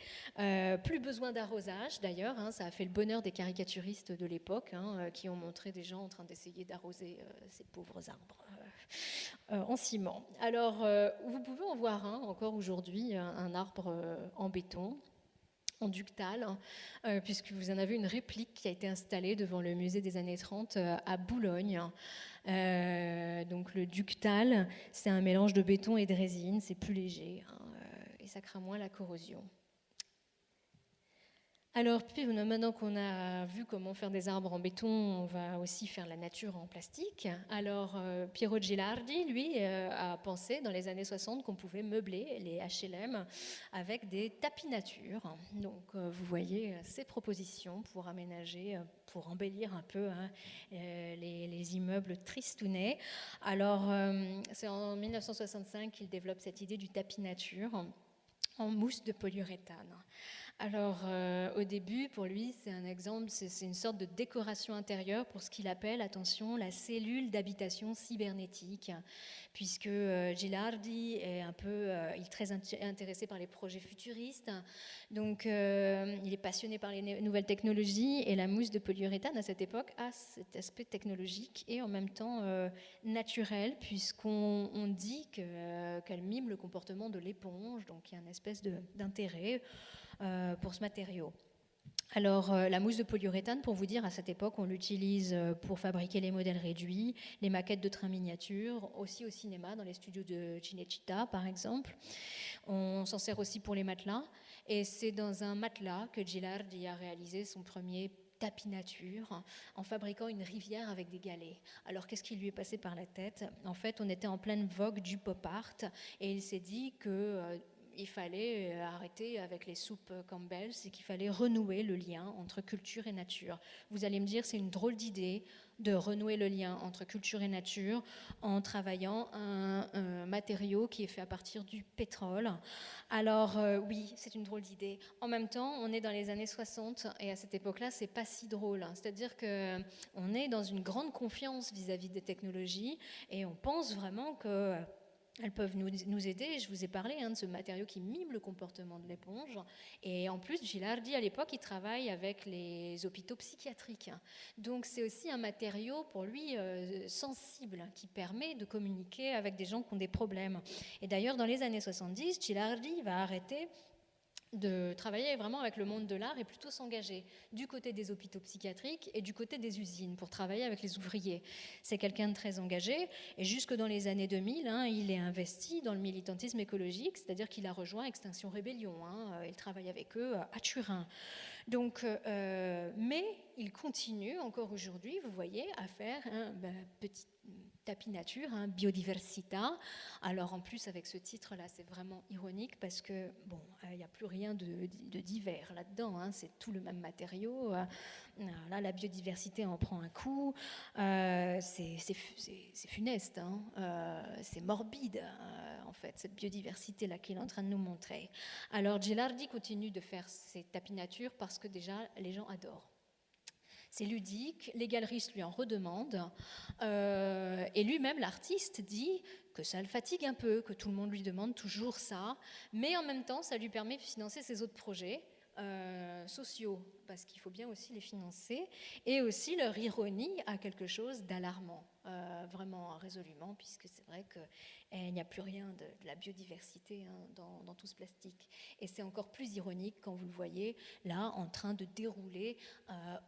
plus besoin d'arrosage d'ailleurs, hein, ça a fait le bonheur des caricaturistes de l'époque, hein, qui ont montré des gens en train d'essayer d'arroser ces pauvres arbres en ciment. Alors, vous pouvez en voir un encore aujourd'hui, un arbre en béton, en ductal, puisque vous en avez une réplique qui a été installée devant le musée des années 30 à Boulogne. Donc le ductal, c'est un mélange de béton et de résine, c'est plus léger, hein, et ça craint moins la corrosion. Alors, maintenant qu'on a vu comment faire des arbres en béton, on va aussi faire la nature en plastique. Alors, Piero Gilardi, lui, a pensé dans les années 60 qu'on pouvait meubler les HLM avec des tapis nature. Donc, vous voyez ces propositions pour aménager, pour embellir un peu les immeubles tristounais. Alors, c'est en 1965 qu'il développe cette idée du tapis nature en mousse de polyuréthane. Alors, au début, pour lui, c'est un exemple, c'est une sorte de décoration intérieure pour ce qu'il appelle, attention, la cellule d'habitation cybernétique, puisque Gilardi est il est très intéressé par les projets futuristes, donc il est passionné par les nouvelles technologies, et la mousse de polyuréthane, à cette époque, a cet aspect technologique et en même temps naturel, puisqu'on dit qu'elle mime le comportement de l'éponge, donc il y a une espèce d'intérêt pour ce matériau. Alors, la mousse de polyuréthane, pour vous dire, à cette époque, on l'utilise pour fabriquer les modèles réduits, les maquettes de trains miniatures, aussi au cinéma, dans les studios de Cinecittà, par exemple. On s'en sert aussi pour les matelas, et c'est dans un matelas que Gilardi a réalisé son premier tapis nature, en fabriquant une rivière avec des galets. Alors, qu'est-ce qui lui est passé par la tête ? En fait, on était en pleine vogue du pop art, et il s'est dit que il fallait arrêter avec les soupes Campbell, c'est qu'il fallait renouer le lien entre culture et nature. Vous allez me dire, c'est une drôle d'idée de renouer le lien entre culture et nature en travaillant un matériau qui est fait à partir du pétrole. Alors oui, c'est une drôle d'idée. En même temps, on est dans les années 60 et à cette époque-là, c'est pas si drôle. C'est-à-dire qu'on est dans une grande confiance vis-à-vis des technologies et on pense vraiment que elles peuvent nous aider. Je vous ai parlé de ce matériau qui mime le comportement de l'éponge. Et en plus, Gilardi, à l'époque, il travaille avec les hôpitaux psychiatriques. Donc, c'est aussi un matériau, pour lui, sensible, qui permet de communiquer avec des gens qui ont des problèmes. Et d'ailleurs, dans les années 70, Gilardi va arrêter de travailler vraiment avec le monde de l'art et plutôt s'engager du côté des hôpitaux psychiatriques et du côté des usines pour travailler avec les ouvriers. C'est quelqu'un de très engagé et jusque dans les années 2000, il est investi dans le militantisme écologique, c'est-à-dire qu'il a rejoint Extinction Rébellion. Il travaille avec eux à Turin. Donc, mais il continue encore aujourd'hui, vous voyez, à faire un petit tapis nature, Biodiversità. Alors en plus avec ce titre-là, c'est vraiment ironique parce que bon, il n'y a plus rien de divers là-dedans. C'est tout le même matériau. Là, la biodiversité en prend un coup. C'est funeste. C'est morbide en fait cette biodiversité-là qu'il est en train de nous montrer. Alors Gilardi continue de faire ces tapis nature parce que déjà les gens adorent. C'est ludique, les galeristes lui en redemandent, et lui-même, l'artiste, dit que ça le fatigue un peu, que tout le monde lui demande toujours ça, mais en même temps, ça lui permet de financer ses autres projets sociaux, parce qu'il faut bien aussi les financer, et aussi leur ironie a quelque chose d'alarmant. vraiment résolument, puisque c'est vrai qu'il n'y a plus rien de la biodiversité dans tout ce plastique. Et c'est encore plus ironique quand vous le voyez là en train de dérouler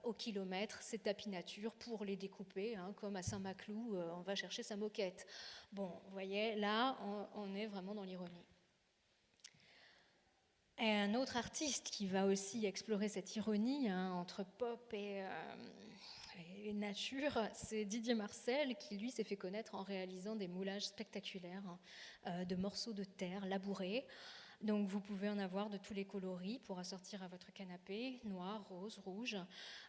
au kilomètre ces tapis nature pour les découper, comme à Saint-Maclou, on va chercher sa moquette. Bon, vous voyez, là, on est vraiment dans l'ironie. Et un autre artiste qui va aussi explorer cette ironie entre pop et nature, c'est Didier Marcel, qui lui s'est fait connaître en réalisant des moulages spectaculaires de morceaux de terre labourés. Donc vous pouvez en avoir de tous les coloris pour assortir à votre canapé, noir, rose, rouge.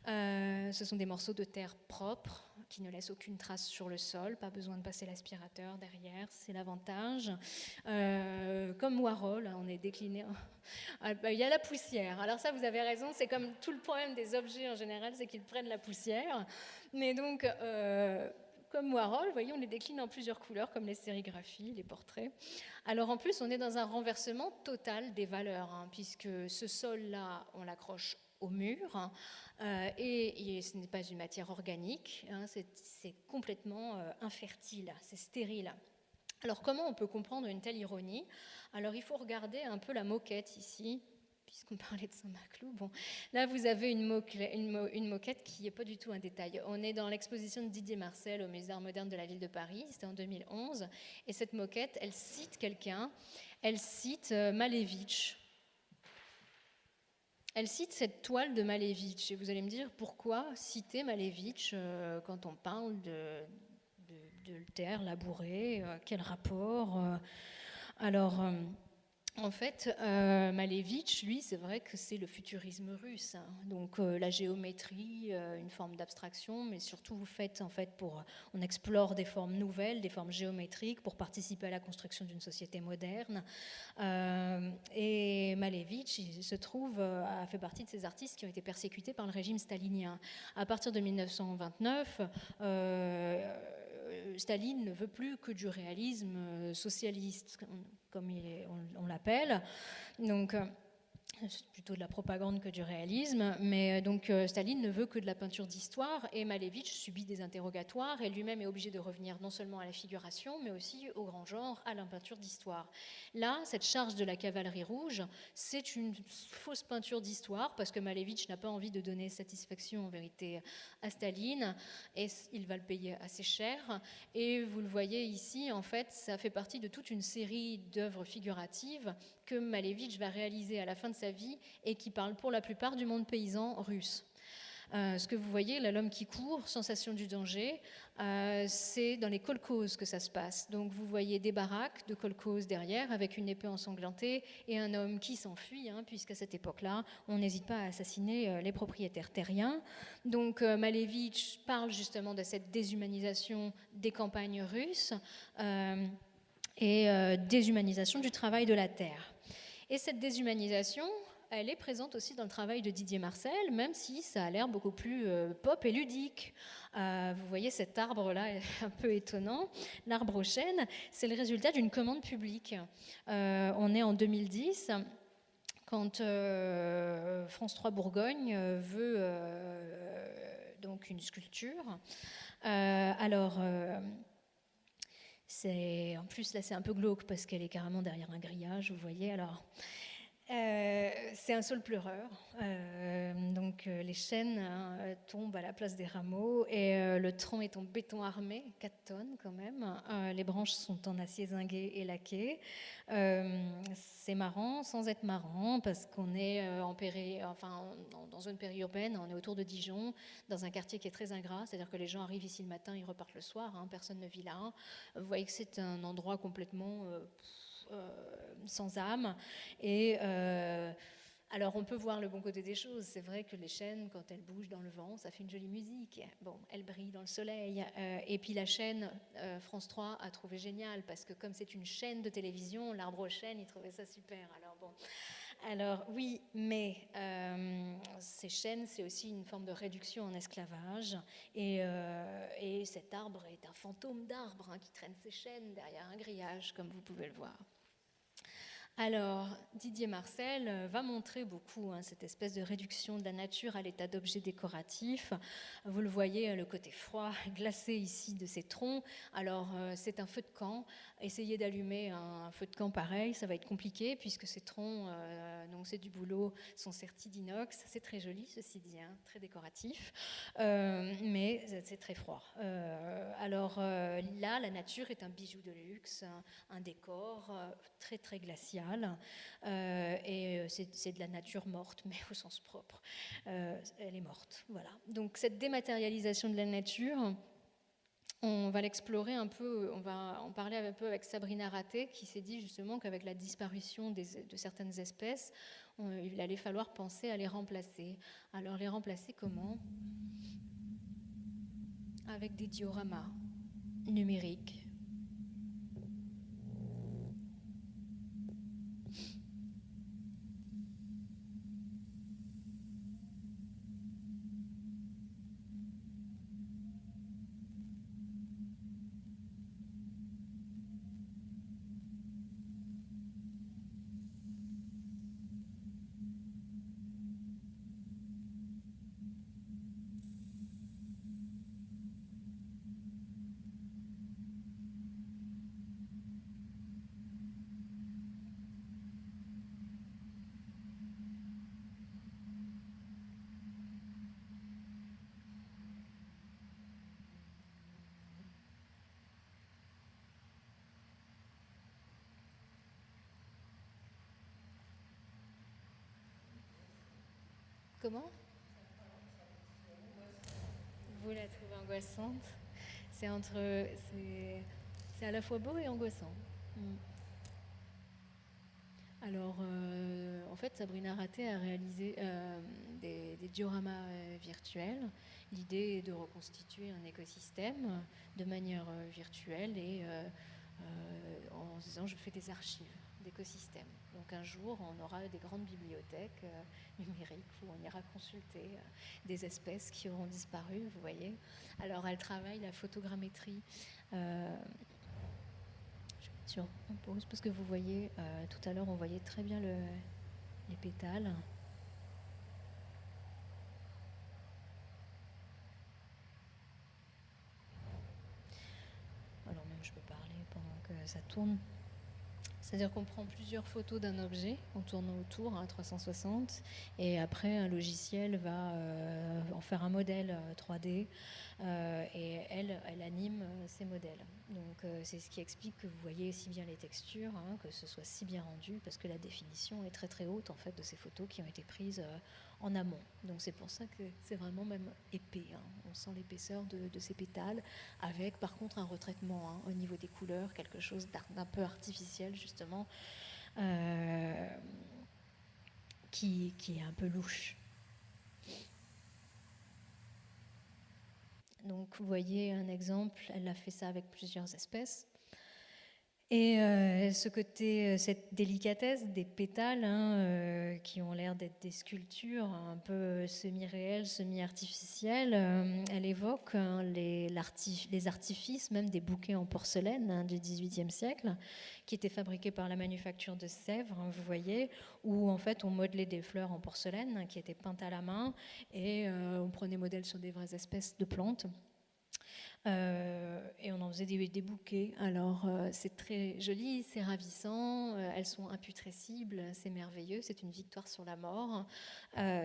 Ce sont des morceaux de terre propres qui ne laissent aucune trace sur le sol, pas besoin de passer l'aspirateur derrière, c'est l'avantage. Comme Warhol, on est décliné. Il y a la poussière. Alors ça, vous avez raison, c'est comme tout le problème des objets en général, c'est qu'ils prennent la poussière. Mais donc, comme Warhol, vous voyez, on les décline en plusieurs couleurs, comme les sérigraphies, les portraits. Alors en plus, on est dans un renversement total des valeurs, puisque ce sol-là, on l'accroche au mur, et ce n'est pas une matière organique, c'est complètement infertile, c'est stérile. Alors comment on peut comprendre une telle ironie ? Alors il faut regarder un peu la moquette ici, puisqu'on parlait de Saint-Maclou. Bon, là vous avez une moquette qui n'est pas du tout un détail. On est dans l'exposition de Didier Marcel au Musée d'Art moderne de la ville de Paris, c'était en 2011, et cette moquette, elle cite quelqu'un, elle cite Malevich. Elle cite cette toile de Malevich, et vous allez me dire pourquoi citer Malevich quand on parle de terre labourée, quel rapport Alors, en fait, Malevich, lui, c'est vrai que c'est le futurisme russe. Donc, la géométrie, une forme d'abstraction, mais surtout on explore des formes nouvelles, des formes géométriques pour participer à la construction d'une société moderne. Et Malevich, il se trouve, a fait partie de ces artistes qui ont été persécutés par le régime stalinien. À partir de 1929, Staline ne veut plus que du réalisme socialiste, comme on l'appelle. Donc, c'est plutôt de la propagande que du réalisme, mais donc Staline ne veut que de la peinture d'histoire, et Malevich subit des interrogatoires, et lui-même est obligé de revenir non seulement à la figuration, mais aussi au grand genre, à la peinture d'histoire. Là, cette charge de la cavalerie rouge, c'est une fausse peinture d'histoire, parce que Malevich n'a pas envie de donner satisfaction en vérité à Staline, et il va le payer assez cher, et vous le voyez ici, en fait, ça fait partie de toute une série d'œuvres figuratives que Malevich va réaliser à la fin de sa vie et qui parlent pour la plupart du monde paysan russe. Ce que vous voyez, là, l'homme qui court, sensation du danger, c'est dans les kolkhozes que ça se passe. Donc vous voyez des baraques de kolkhozes derrière avec une épée ensanglantée et un homme qui s'enfuit, puisqu'à cette époque-là, on n'hésite pas à assassiner les propriétaires terriens. Donc Malevich parle justement de cette déshumanisation des campagnes russes et déshumanisation du travail de la terre. Et cette déshumanisation, elle est présente aussi dans le travail de Didier Marcel, même si ça a l'air beaucoup plus pop et ludique. Vous voyez cet arbre-là, un peu étonnant, l'arbre aux chênes, c'est le résultat d'une commande publique. On est en 2010, quand France 3 Bourgogne veut donc une sculpture. En plus, là, c'est un peu glauque parce qu'elle est carrément derrière un grillage, vous voyez. Alors, c'est un saule pleureur. Donc, les chênes tombent à la place des rameaux et le tronc est en béton armé, 4 tonnes quand même. Les branches sont en acier zingué et laqué. C'est marrant sans être marrant parce qu'on est dans une périurbaine, on est autour de Dijon, dans un quartier qui est très ingrat, c'est-à-dire que les gens arrivent ici le matin, ils repartent le soir, personne ne vit là. Vous voyez que c'est un endroit complètement sans âme. Et alors on peut voir le bon côté des choses. C'est vrai que les chênes, quand elles bougent dans le vent, ça fait une jolie musique. Bon, elles brillent dans le soleil. Et puis la chaîne France 3 a trouvé génial parce que comme c'est une chaîne de télévision, l'arbre aux chênes, ils trouvaient ça super. Alors oui, mais ces chênes, c'est aussi une forme de réduction en esclavage. Et cet arbre est un fantôme d'arbre qui traîne ses chênes derrière un grillage, comme vous pouvez le voir. Alors, Didier Marcel va montrer beaucoup cette espèce de réduction de la nature à l'état d'objet décoratif. Vous le voyez, le côté froid, glacé ici de ces troncs. Alors, c'est un feu de camp. Essayez d'allumer un feu de camp pareil, ça va être compliqué puisque ces troncs, donc c'est du boulot, sont sertis d'inox. C'est très joli, ceci dit, très décoratif, mais c'est très froid. Alors là, la nature est un bijou de luxe, un décor très très glacial. Et c'est de la nature morte, mais au sens propre. Elle est morte, voilà. Donc cette dématérialisation de la nature, on va l'explorer un peu, on va en parler un peu avec Sabrina Raté, qui s'est dit justement qu'avec la disparition de certaines espèces, il allait falloir penser à les remplacer. Alors les remplacer comment ? Avec des dioramas numériques. Comment ? Vous la trouvez angoissante ? C'est à la fois beau et angoissant. Alors, en fait, Sabrina Raté a réalisé des dioramas virtuels. L'idée est de reconstituer un écosystème de manière virtuelle et en se disant je fais des archives d'écosystèmes. Donc un jour, on aura des grandes bibliothèques numériques où on ira consulter des espèces qui auront disparu, vous voyez. Alors, elle travaille la photogrammétrie. Sur en pause parce que vous voyez tout à l'heure on voyait très bien les pétales. Alors même je peux parler pendant que ça tourne. C'est-à-dire qu'on prend plusieurs photos d'un objet en tournant autour à 360 et après un logiciel va en faire un modèle 3D et elle anime ces modèles. Donc c'est ce qui explique que vous voyez si bien les textures, que ce soit si bien rendu parce que la définition est très très haute en fait de ces photos qui ont été prises en amont. Donc c'est pour ça que c'est vraiment même épais. On sent l'épaisseur de ces pétales avec par contre un retraitement au niveau des couleurs, quelque chose d'un peu artificiel justement qui est un peu louche. Donc vous voyez un exemple, elle a fait ça avec plusieurs espèces. Et ce côté, cette délicatesse des pétales qui ont l'air d'être des sculptures un peu semi-réelles, semi-artificielles, elle évoque les artifices, même des bouquets en porcelaine du XVIIIe siècle, qui étaient fabriqués par la manufacture de Sèvres, vous voyez, où en fait on modelait des fleurs en porcelaine qui étaient peintes à la main et on prenait modèle sur des vraies espèces de plantes. Et on en faisait des bouquets. Alors c'est très joli, c'est ravissant, elles sont imputrescibles, c'est merveilleux, c'est une victoire sur la mort.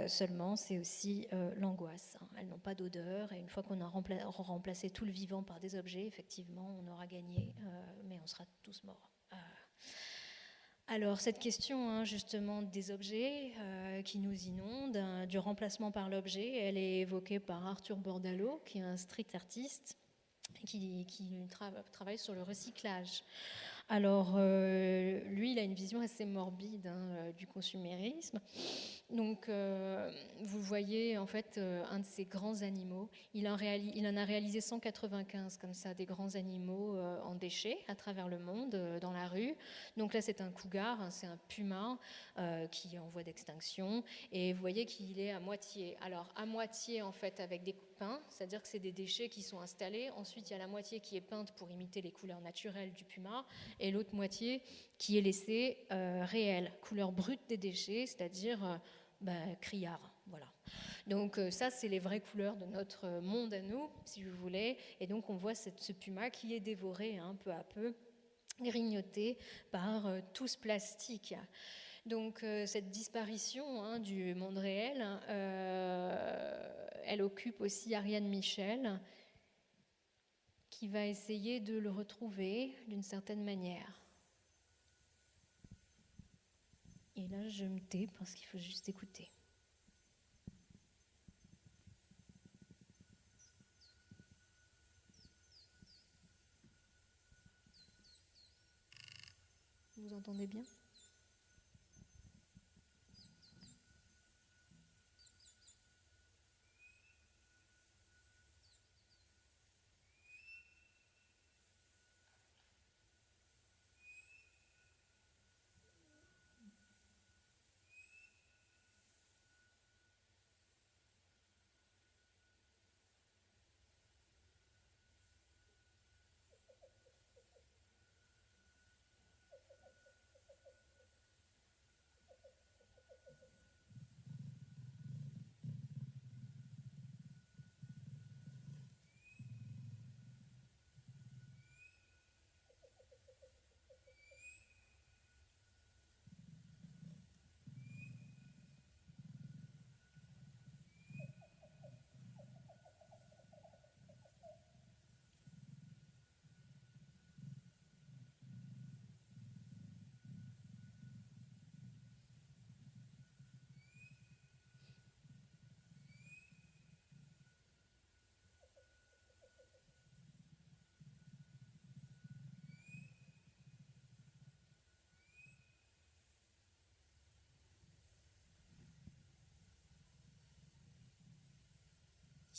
Seulement c'est aussi l'angoisse. Elles n'ont pas d'odeur et une fois qu'on a remplacé tout le vivant par des objets, effectivement on aura gagné, mais on sera tous morts. Alors cette question justement des objets qui nous inondent, du remplacement par l'objet, elle est évoquée par Arthur Bordalo, qui est un street artiste, qui travaille sur le recyclage. Alors, lui, il a une vision assez morbide du consumérisme. Donc, vous voyez en fait un de ces grands animaux. Il en a réalisé 195 comme ça, des grands animaux en déchets à travers le monde, dans la rue. Donc là, c'est un cougar, hein, c'est un puma qui est en voie d'extinction. Et vous voyez qu'il est à moitié. Alors, à moitié en fait avec des peints, c'est-à-dire que c'est des déchets qui sont installés. Ensuite, il y a la moitié qui est peinte pour imiter les couleurs naturelles du puma, et l'autre moitié qui est laissée réelle, couleur brute des déchets, c'est-à-dire criard, voilà. Donc ça, c'est les vraies couleurs de notre monde à nous, si vous voulez. Et donc on voit ce puma qui est dévoré hein, peu à peu, grignoté par tout ce plastique. Donc cette disparition hein, du monde réel, elle occupe aussi Ariane Michel, qui va essayer de le retrouver d'une certaine manière. Et là, je me tais parce qu'il faut juste écouter. Vous entendez bien ?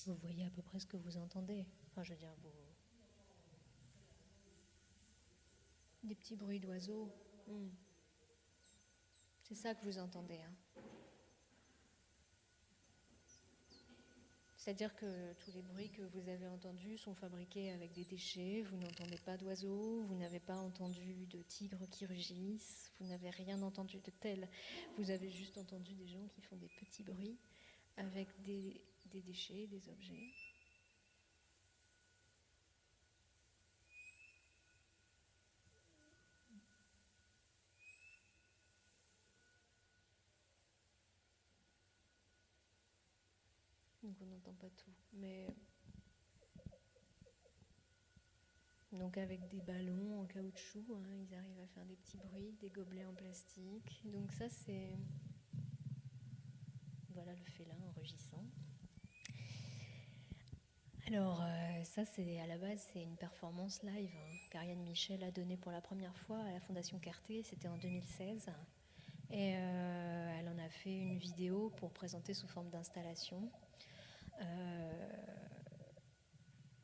Vous voyez à peu près ce que vous entendez. Enfin, je veux dire, des petits bruits d'oiseaux. C'est ça que vous entendez. Hein. C'est-à-dire que tous les bruits que vous avez entendus sont fabriqués avec des déchets. Vous n'entendez pas d'oiseaux, vous n'avez pas entendu de tigres qui rugissent, vous n'avez rien entendu de tel. Vous avez juste entendu des gens qui font des petits bruits avec des déchets, des objets. Donc on n'entend pas tout. Mais donc avec des ballons en caoutchouc, hein, ils arrivent à faire des petits bruits, des gobelets en plastique. Donc ça c'est... Voilà le félin en rugissant. Alors ça c'est à la base c'est une performance live qu'Ariane Michel a donnée pour la première fois à la Fondation Carté, c'était en 2016. Et elle en a fait une vidéo pour présenter sous forme d'installation.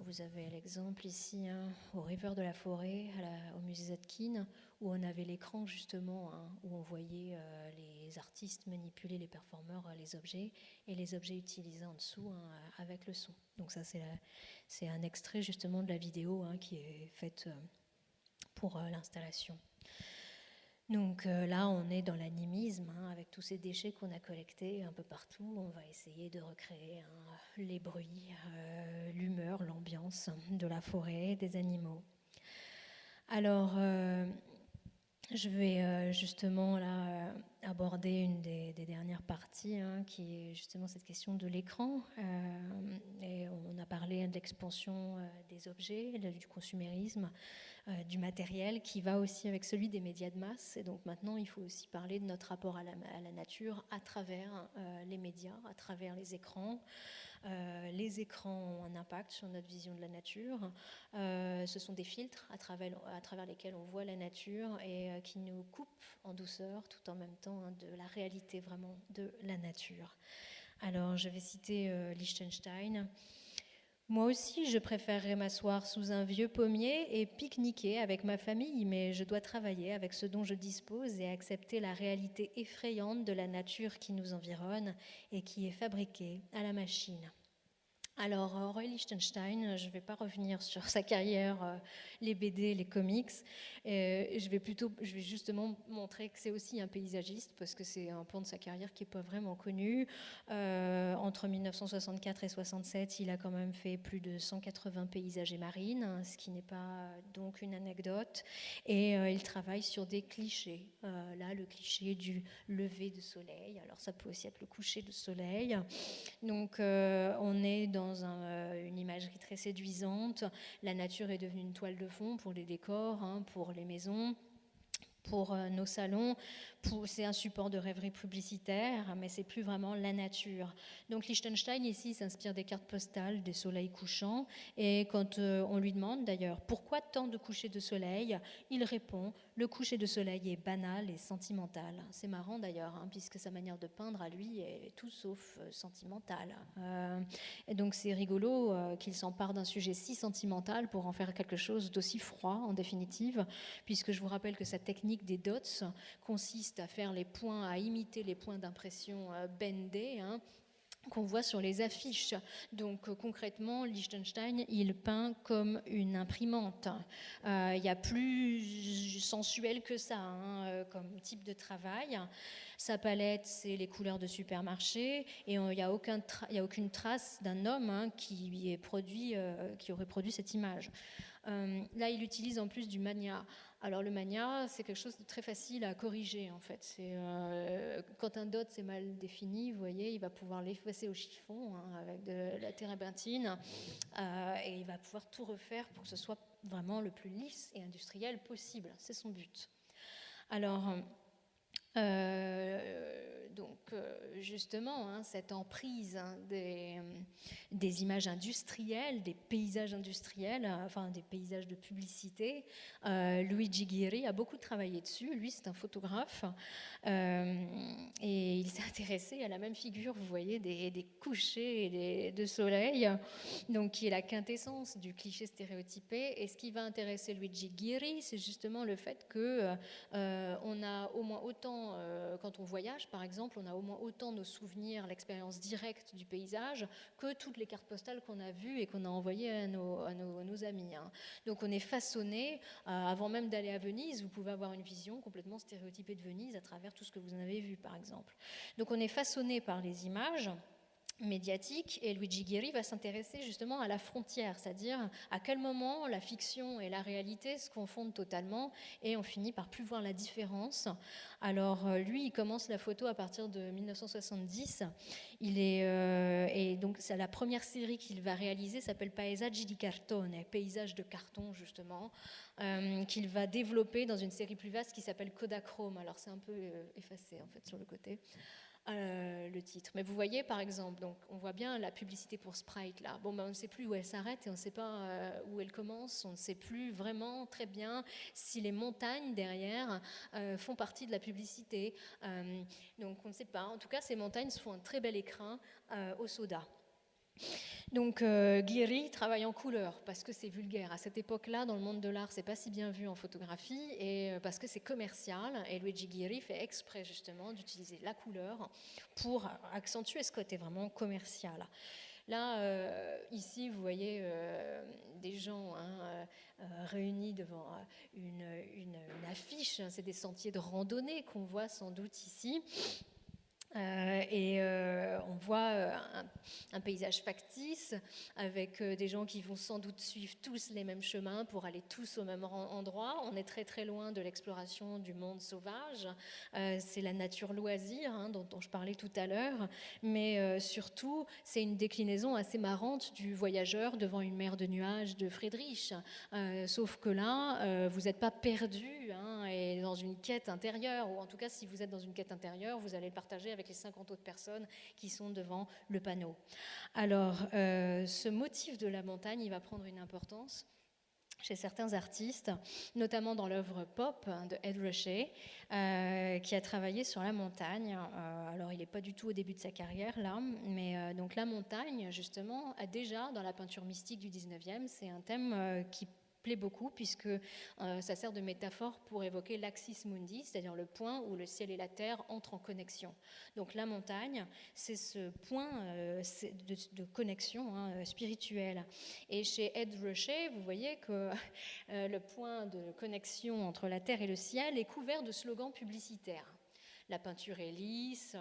Vous avez l'exemple ici hein, au River de la Forêt, au musée Zetkin, où on avait l'écran justement, hein, où on voyait les artistes manipuler, les performeurs, les objets, et les objets utilisés en dessous hein, avec le son. Donc ça c'est un extrait justement de la vidéo hein, qui est faite pour l'installation. Donc là, on est dans l'animisme, hein, avec tous ces déchets qu'on a collectés un peu partout. On va essayer de recréer hein, les bruits, l'humeur, l'ambiance de la forêt, des animaux. Alors, je vais justement là aborder une des dernières parties, hein, qui est justement cette question de l'écran. Et on a parlé de l'expansion des objets, du consumérisme, du matériel qui va aussi avec celui des médias de masse. Et donc maintenant, il faut aussi parler de notre rapport à la nature à travers les médias, à travers les écrans. Les écrans ont un impact sur notre vision de la nature. Ce sont des filtres à travers lesquels on voit la nature et qui nous coupent en douceur tout en même temps important de la réalité vraiment de la nature. Alors, je vais citer Liechtenstein. Moi aussi, je préférerais m'asseoir sous un vieux pommier et pique-niquer avec ma famille, mais je dois travailler avec ce dont je dispose et accepter la réalité effrayante de la nature qui nous environne et qui est fabriquée à la machine. Alors, Roy Lichtenstein, je ne vais pas revenir sur sa carrière, les BD, les comics. Je vais justement montrer que c'est aussi un paysagiste, parce que c'est un pan de sa carrière qui n'est pas vraiment connu. Entre 1964 et 1967, il a quand même fait plus de 180 paysages et marines, ce qui n'est pas donc une anecdote. Et il travaille sur des clichés. Là, le cliché du lever de soleil. Alors, ça peut aussi être le coucher de soleil. Donc, on est dans une imagerie très séduisante. La nature est devenue une toile de fond pour les décors, pour les maisons, pour nos salons. C'est un support de rêverie publicitaire, mais c'est plus vraiment la nature. Donc Liechtenstein ici s'inspire des cartes postales des soleils couchants, et quand on lui demande d'ailleurs pourquoi tant de couchers de soleil, il répond: le coucher de soleil est banal et sentimental. C'est marrant d'ailleurs, puisque sa manière de peindre à lui est tout sauf sentimentale. Et donc c'est rigolo qu'il s'empare d'un sujet si sentimental pour en faire quelque chose d'aussi froid en définitive, puisque je vous rappelle que sa technique des dots consiste à faire les points, à imiter les points d'impression bendés, qu'on voit sur les affiches. Donc concrètement, Liechtenstein, il peint comme une imprimante. Il y a plus sensuel que ça comme type de travail. Sa palette, c'est les couleurs de supermarché, et il n'y a aucune trace d'un homme qui aurait produit cette image. Là, il utilise en plus du magna. Alors le magna, c'est quelque chose de très facile à corriger en fait. Quand un dot c'est mal défini, vous voyez, il va pouvoir l'effacer au chiffon avec de la térébenthine, et il va pouvoir tout refaire pour que ce soit vraiment le plus lisse et industriel possible. C'est son but. Alors, justement, cette emprise des images industrielles, des paysages industriels, enfin des paysages de publicité, Luigi Ghirri a beaucoup travaillé dessus. Lui, c'est un photographe, et il s'est intéressé à la même figure, vous voyez, des couchers de soleil, donc qui est la quintessence du cliché stéréotypé. Et ce qui va intéresser Luigi Ghirri, c'est justement le fait que on a au moins autant, quand on voyage par exemple, on a au moins autant nos souvenirs, l'expérience directe du paysage, que toutes les cartes postales qu'on a vues et qu'on a envoyées à nos amis. Donc on est façonné, avant même d'aller à Venise, vous pouvez avoir une vision complètement stéréotypée de Venise à travers tout ce que vous en avez vu par exemple. Donc on est façonné par les images médiatique, et Luigi Ghirri va s'intéresser justement à la frontière, c'est-à-dire à quel moment la fiction et la réalité se confondent totalement et on finit par plus voir la différence. Alors lui, il commence la photo à partir de 1970. Et donc c'est la première série qu'il va réaliser, s'appelle Paesaggi di cartone, paysage de carton justement, qu'il va développer dans une série plus vaste qui s'appelle Kodachrome. Alors c'est un peu effacé en fait sur le côté. Le titre. Mais vous voyez, par exemple, donc on voit bien la publicité pour Sprite là. Bon, on ne sait plus où elle s'arrête et on ne sait pas où elle commence. On ne sait plus vraiment très bien si les montagnes derrière font partie de la publicité. Donc on ne sait pas. En tout cas, ces montagnes se font un très bel écrin au soda. Donc Ghirri travaille en couleur parce que c'est vulgaire. À cette époque-là, dans le monde de l'art, c'est pas si bien vu en photographie, et parce que c'est commercial. Et Luigi Ghirri fait exprès justement d'utiliser la couleur pour accentuer ce côté vraiment commercial. Là, ici, vous voyez des gens réunis devant une affiche. C'est des sentiers de randonnée qu'on voit sans doute ici. On voit un paysage factice avec des gens qui vont sans doute suivre tous les mêmes chemins pour aller tous au même endroit. On est très très loin de l'exploration du monde sauvage. C'est la nature loisir dont je parlais tout à l'heure, mais surtout c'est une déclinaison assez marrante du voyageur devant une mer de nuages de Friedrich. Sauf que là, vous n'êtes pas perdu et dans une quête intérieure, ou en tout cas si vous êtes dans une quête intérieure, vous allez le partager avec les 50 autres personnes qui sont devant le panneau. Alors, ce motif de la montagne, il va prendre une importance chez certains artistes, notamment dans l'œuvre pop de Ed Ruscha, qui a travaillé sur la montagne. Alors, il n'est pas du tout au début de sa carrière, là, mais donc la montagne, justement, a déjà, dans la peinture mystique du 19e, c'est un thème qui plaît beaucoup, puisque ça sert de métaphore pour évoquer l'axis mundi, c'est-à-dire le point où le ciel et la terre entrent en connexion. Donc la montagne, c'est ce point de connexion spirituelle. Et chez Ed Ruscha, vous voyez que le point de connexion entre la terre et le ciel est couvert de slogans publicitaires. La peinture est lisse,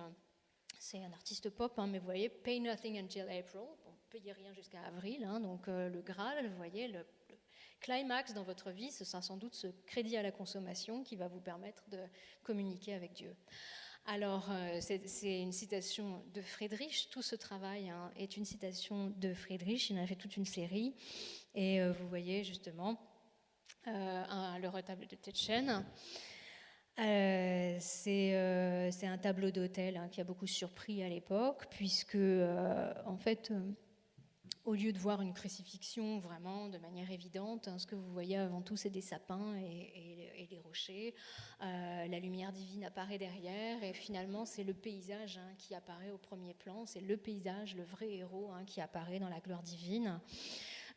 c'est un artiste pop, mais vous voyez, pay nothing until April, bon, payez rien jusqu'à avril, donc le Graal, vous voyez, le climax dans votre vie, ce sera sans doute ce crédit à la consommation qui va vous permettre de communiquer avec Dieu. Alors, c'est une citation de Friedrich. Tout ce travail est une citation de Friedrich. Il en a fait toute une série. Et vous voyez justement le retable de Tetchen. C'est un tableau d'autel qui a beaucoup surpris à l'époque, puisque, en fait, au lieu de voir une crucifixion vraiment de manière évidente, ce que vous voyez avant tout, c'est des sapins et des rochers. La lumière divine apparaît derrière, et finalement, c'est le paysage qui apparaît au premier plan. C'est le paysage, le vrai héros qui apparaît dans la gloire divine.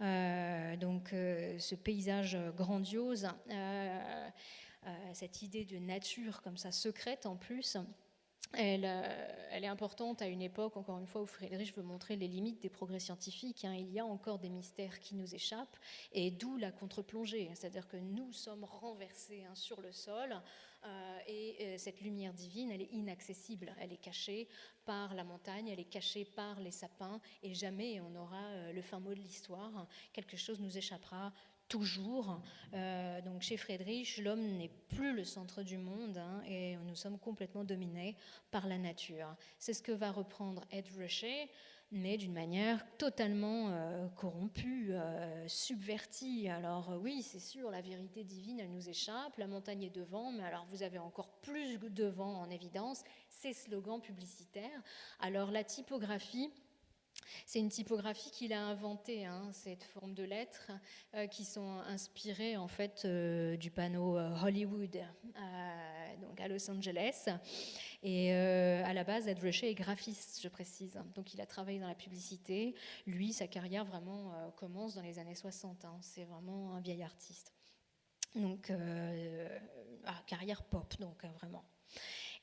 Donc, ce paysage grandiose, cette idée de nature comme ça secrète en plus, elle est importante à une époque, encore une fois, où Friedrich veut montrer les limites des progrès scientifiques. Il y a encore des mystères qui nous échappent, et d'où la contre-plongée. C'est-à-dire que nous sommes renversés sur le sol, et cette lumière divine, elle est inaccessible. Elle est cachée par la montagne, elle est cachée par les sapins, et jamais on aura le fin mot de l'histoire. Quelque chose nous échappera toujours. Donc chez Friedrich, l'homme n'est plus le centre du monde, et nous sommes complètement dominés par la nature. C'est ce que va reprendre Ed Ruscha, mais d'une manière totalement corrompue, subvertie. Alors oui, c'est sûr, la vérité divine, elle nous échappe, la montagne est devant, mais alors vous avez encore plus de vent en évidence, ces slogans publicitaires. Alors la typographie, c'est une typographie qu'il a inventée, cette forme de lettres qui sont inspirées en fait du panneau Hollywood, donc à Los Angeles. Et à la base, Ed Ruscha est graphiste, je précise. Donc il a travaillé dans la publicité. Lui, sa carrière vraiment commence dans les années 60. C'est vraiment un vieil artiste. Donc carrière pop, donc vraiment.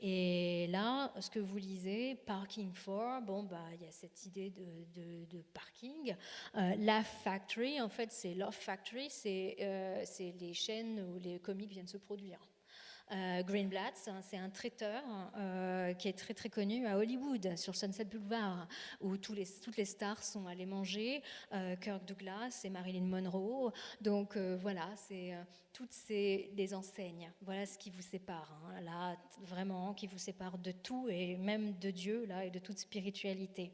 Et là, ce que vous lisez, Parking for, il y a cette idée de parking. Laugh Factory, en fait, c'est Love Factory, c'est les chaînes où les comiques viennent se produire. Greenblatt, c'est un traiteur qui est très très connu à Hollywood, sur Sunset Boulevard, où toutes les stars sont allées manger, Kirk Douglas et Marilyn Monroe. Donc voilà, c'est toutes des enseignes. Voilà ce qui vous sépare, là, vraiment, qui vous sépare de tout, et même de Dieu, là, et de toute spiritualité.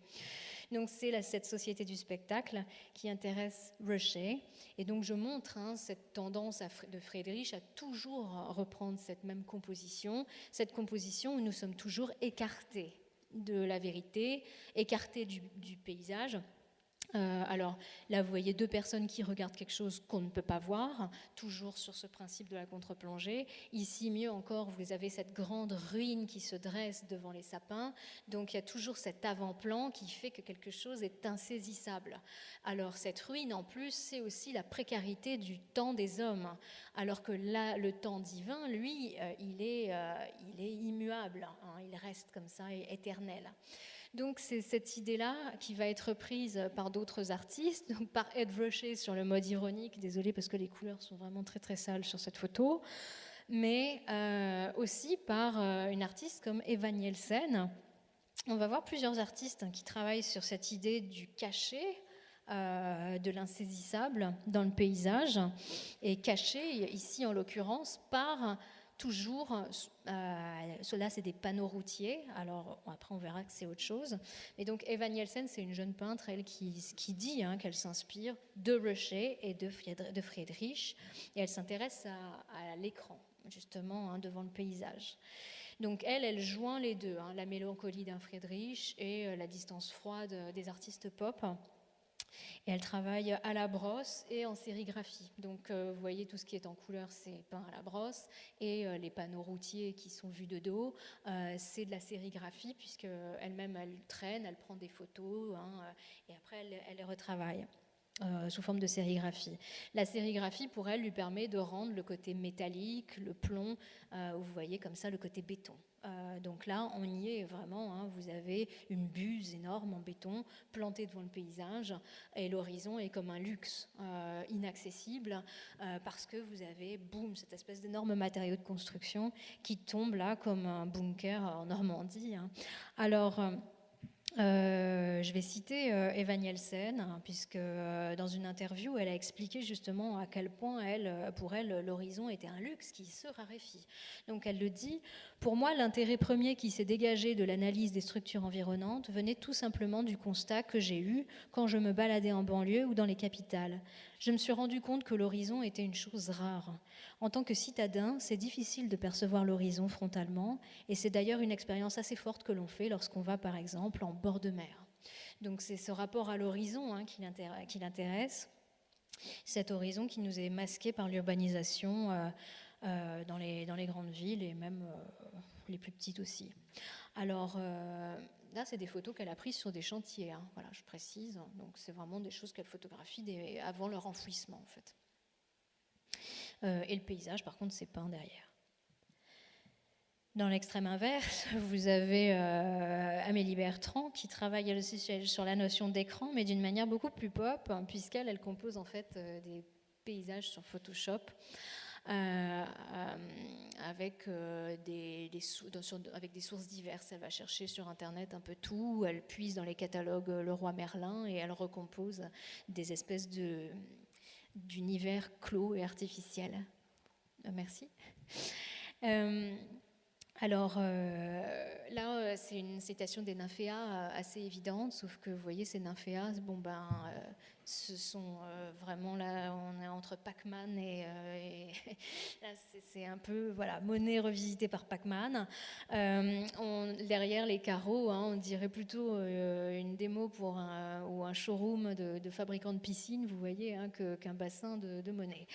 Donc c'est cette société du spectacle qui intéresse Ruscha. Et donc je montre cette tendance de Friedrich à toujours reprendre cette même composition, cette composition où nous sommes toujours écartés de la vérité, écartés du paysage. Alors là, vous voyez deux personnes qui regardent quelque chose qu'on ne peut pas voir, toujours sur ce principe de la contre-plongée. Ici, mieux encore, vous avez cette grande ruine qui se dresse devant les sapins. Donc il y a toujours cet avant-plan qui fait que quelque chose est insaisissable. Alors cette ruine, en plus, c'est aussi la précarité du temps des hommes. Alors que là, le temps divin, lui, il est immuable. Il reste comme ça, éternel. Donc c'est cette idée-là qui va être reprise par d'autres artistes, donc par Ed Ruscha sur le mode ironique, désolée parce que les couleurs sont vraiment très très sales sur cette photo, mais aussi par une artiste comme Eva Nielsen. On va voir plusieurs artistes qui travaillent sur cette idée du cachet, de l'insaisissable dans le paysage, et caché ici en l'occurrence par toujours, cela c'est des panneaux routiers, alors après on verra que c'est autre chose. Mais donc Eva Nielsen, c'est une jeune peintre, elle qui dit qu'elle s'inspire de Ruscha et de Friedrich, et elle s'intéresse à l'écran, justement, devant le paysage. Donc elle joint les deux, la mélancolie d'un Friedrich et la distance froide des artistes pop. Et elle travaille à la brosse et en sérigraphie. Donc vous voyez, tout ce qui est en couleur, c'est peint à la brosse. Et les panneaux routiers qui sont vus de dos, c'est de la sérigraphie, puisque elle-même, elle traîne, elle prend des photos, et après, elle les retravaille. Sous forme de sérigraphie. La sérigraphie, pour elle, lui permet de rendre le côté métallique, le plomb, où vous voyez comme ça le côté béton. Donc là, on y est vraiment. Vous avez une buse énorme en béton plantée devant le paysage, et l'horizon est comme un luxe inaccessible, parce que vous avez, boum, cette espèce d'énorme matériau de construction qui tombe là comme un bunker en Normandie. Alors... je vais citer Eva Nielsen, puisque dans une interview, elle a expliqué justement à quel point pour elle, l'horizon était un luxe qui se raréfie. Donc elle le dit, pour moi, l'intérêt premier qui s'est dégagé de l'analyse des structures environnantes venait tout simplement du constat que j'ai eu quand je me baladais en banlieue ou dans les capitales. Je me suis rendu compte que l'horizon était une chose rare. En tant que citadin, c'est difficile de percevoir l'horizon frontalement, et c'est d'ailleurs une expérience assez forte que l'on fait lorsqu'on va par exemple en bord de mer. Donc c'est ce rapport à l'horizon qui l'intéresse, cet horizon qui nous est masqué par l'urbanisation dans les grandes villes et même les plus petites aussi. Alors là, c'est des photos qu'elle a prises sur des chantiers, voilà, je précise. Donc c'est vraiment des choses qu'elle photographie avant leur enfouissement en fait. Et le paysage, par contre, c'est peint derrière. Dans l'extrême inverse, vous avez Amélie Bertrand qui travaille aussi sur la notion d'écran, mais d'une manière beaucoup plus pop, puisqu'elle compose en fait des paysages sur Photoshop avec des sources diverses. Elle va chercher sur Internet un peu tout, elle puise dans les catalogues Leroy Merlin et elle recompose des espèces d'univers clos et artificiels. Merci. Alors là, c'est une citation des nymphéas assez évidente, sauf que vous voyez, ces nymphéas, ce sont vraiment là, on est entre Pac-Man et là, c'est un peu, voilà, Monet revisité par Pac-Man. Derrière les carreaux, on dirait plutôt une démo pour ou un showroom de fabricants de piscines, vous voyez, qu'un bassin de Monet.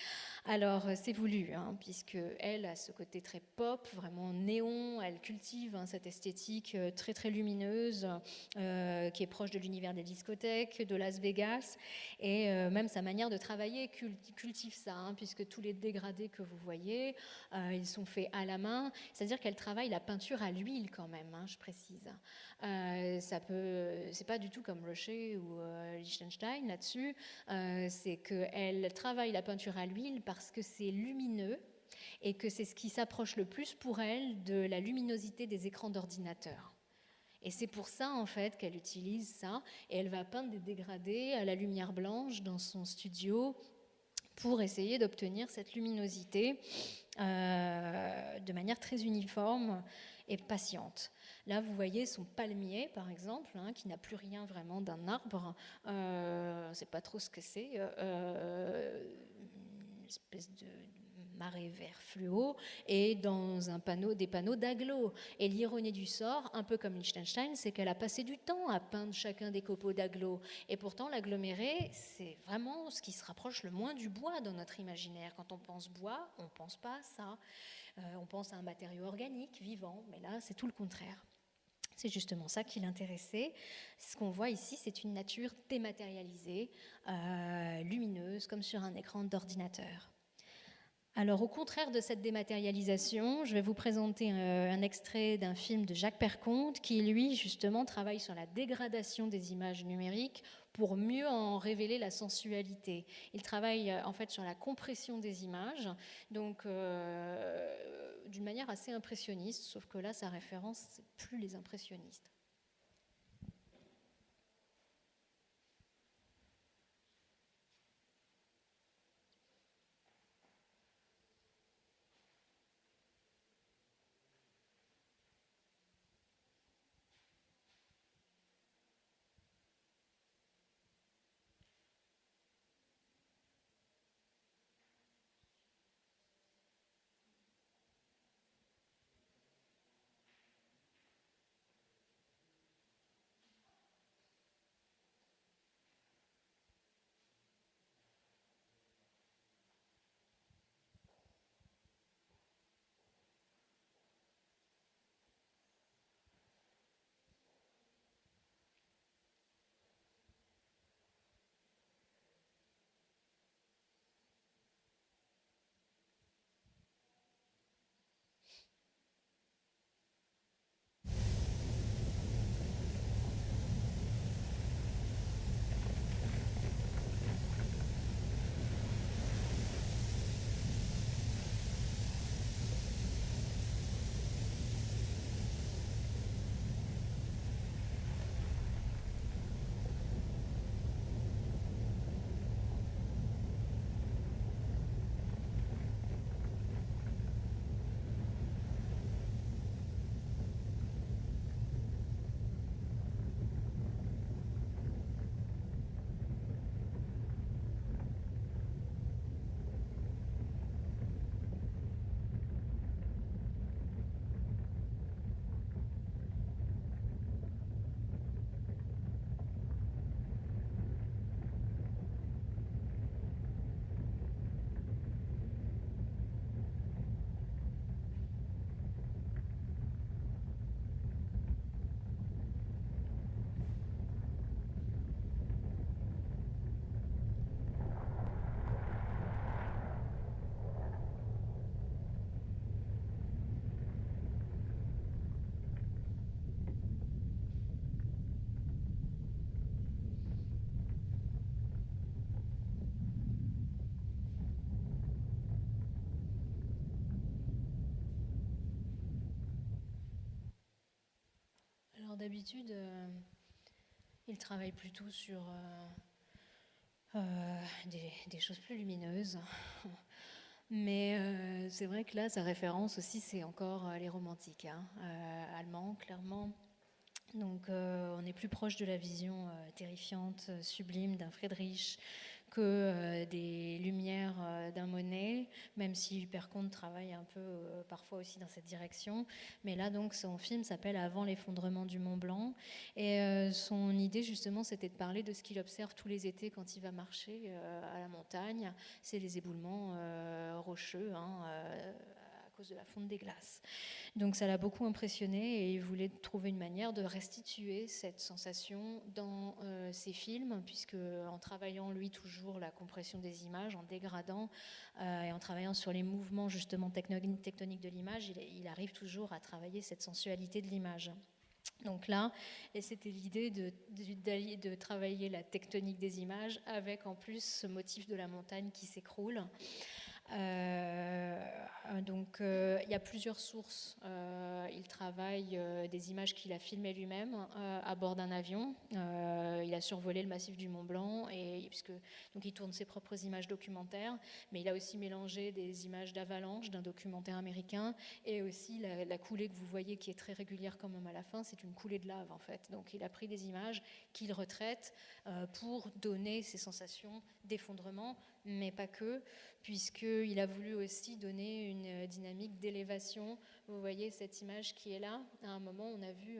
Alors, c'est voulu, puisque elle a ce côté très pop, vraiment néon. Elle cultive cette esthétique très très lumineuse, qui est proche de l'univers des discothèques, de Las Vegas, et même sa manière de travailler cultive ça, puisque tous les dégradés que vous voyez, ils sont faits à la main. C'est-à-dire qu'elle travaille la peinture à l'huile quand même, je précise. C'est pas du tout comme Rocher ou Liechtenstein là-dessus. C'est qu'elle travaille la peinture à l'huile parce que c'est lumineux et que c'est ce qui s'approche le plus pour elle de la luminosité des écrans d'ordinateur. Et c'est pour ça en fait qu'elle utilise ça, et elle va peindre des dégradés à la lumière blanche dans son studio pour essayer d'obtenir cette luminosité de manière très uniforme et patiente. Là, vous voyez son palmier, par exemple, qui n'a plus rien vraiment d'un arbre. On ne sait pas trop ce que c'est. Une espèce de marée vert fluo, et dans des panneaux d'agglos. Et l'ironie du sort, un peu comme Liechtenstein, c'est qu'elle a passé du temps à peindre chacun des copeaux d'agglos. Et pourtant, l'aggloméré, c'est vraiment ce qui se rapproche le moins du bois dans notre imaginaire. Quand on pense bois, on ne pense pas à ça. On pense à un matériau organique, vivant, mais là, c'est tout le contraire. C'est justement ça qui l'intéressait. Ce qu'on voit ici, c'est une nature dématérialisée, lumineuse, comme sur un écran d'ordinateur. Alors, au contraire de cette dématérialisation, je vais vous présenter un extrait d'un film de Jacques Perconte qui, lui, justement, travaille sur la dégradation des images numériques pour mieux en révéler la sensualité. Il travaille en fait sur la compression des images, donc d'une manière assez impressionniste, sauf que là, sa référence, c'est plus les impressionnistes. d'habitude, il travaille plutôt sur des choses plus lumineuses. Mais c'est vrai que là, sa référence aussi, c'est encore les romantiques, allemands, clairement. Donc on est plus proche de la vision terrifiante, sublime d'un Friedrich que des lumières d'un Monet, même si Perconte travaille un peu parfois aussi dans cette direction. Mais là, donc, son film s'appelle Avant l'effondrement du Mont Blanc. Et son idée, justement, c'était de parler de ce qu'il observe tous les étés quand il va marcher à la montagne. C'est les éboulements rocheux, à cause de la fonte des glaces. Donc ça l'a beaucoup impressionné et il voulait trouver une manière de restituer cette sensation dans ses films, puisque en travaillant lui toujours la compression des images, en dégradant et en travaillant sur les mouvements justement tectoniques de l'image, il arrive toujours à travailler cette sensualité de l'image. Donc là, et c'était l'idée de travailler la tectonique des images avec en plus ce motif de la montagne qui s'écroule. Donc il y a plusieurs sources. Il travaille des images qu'il a filmées lui-même à bord d'un avion. Il a survolé le massif du Mont Blanc donc il tourne ses propres images documentaires, mais il a aussi mélangé des images d'avalanche d'un documentaire américain et aussi la coulée que vous voyez qui est très régulière quand même à la fin, c'est une coulée de lave en fait. Donc il a pris des images qu'il retraite pour donner ces sensations d'effondrement, mais pas que, puisqu'il a voulu aussi donner une dynamique d'élévation. Vous voyez cette image qui est là. À un moment, on a vu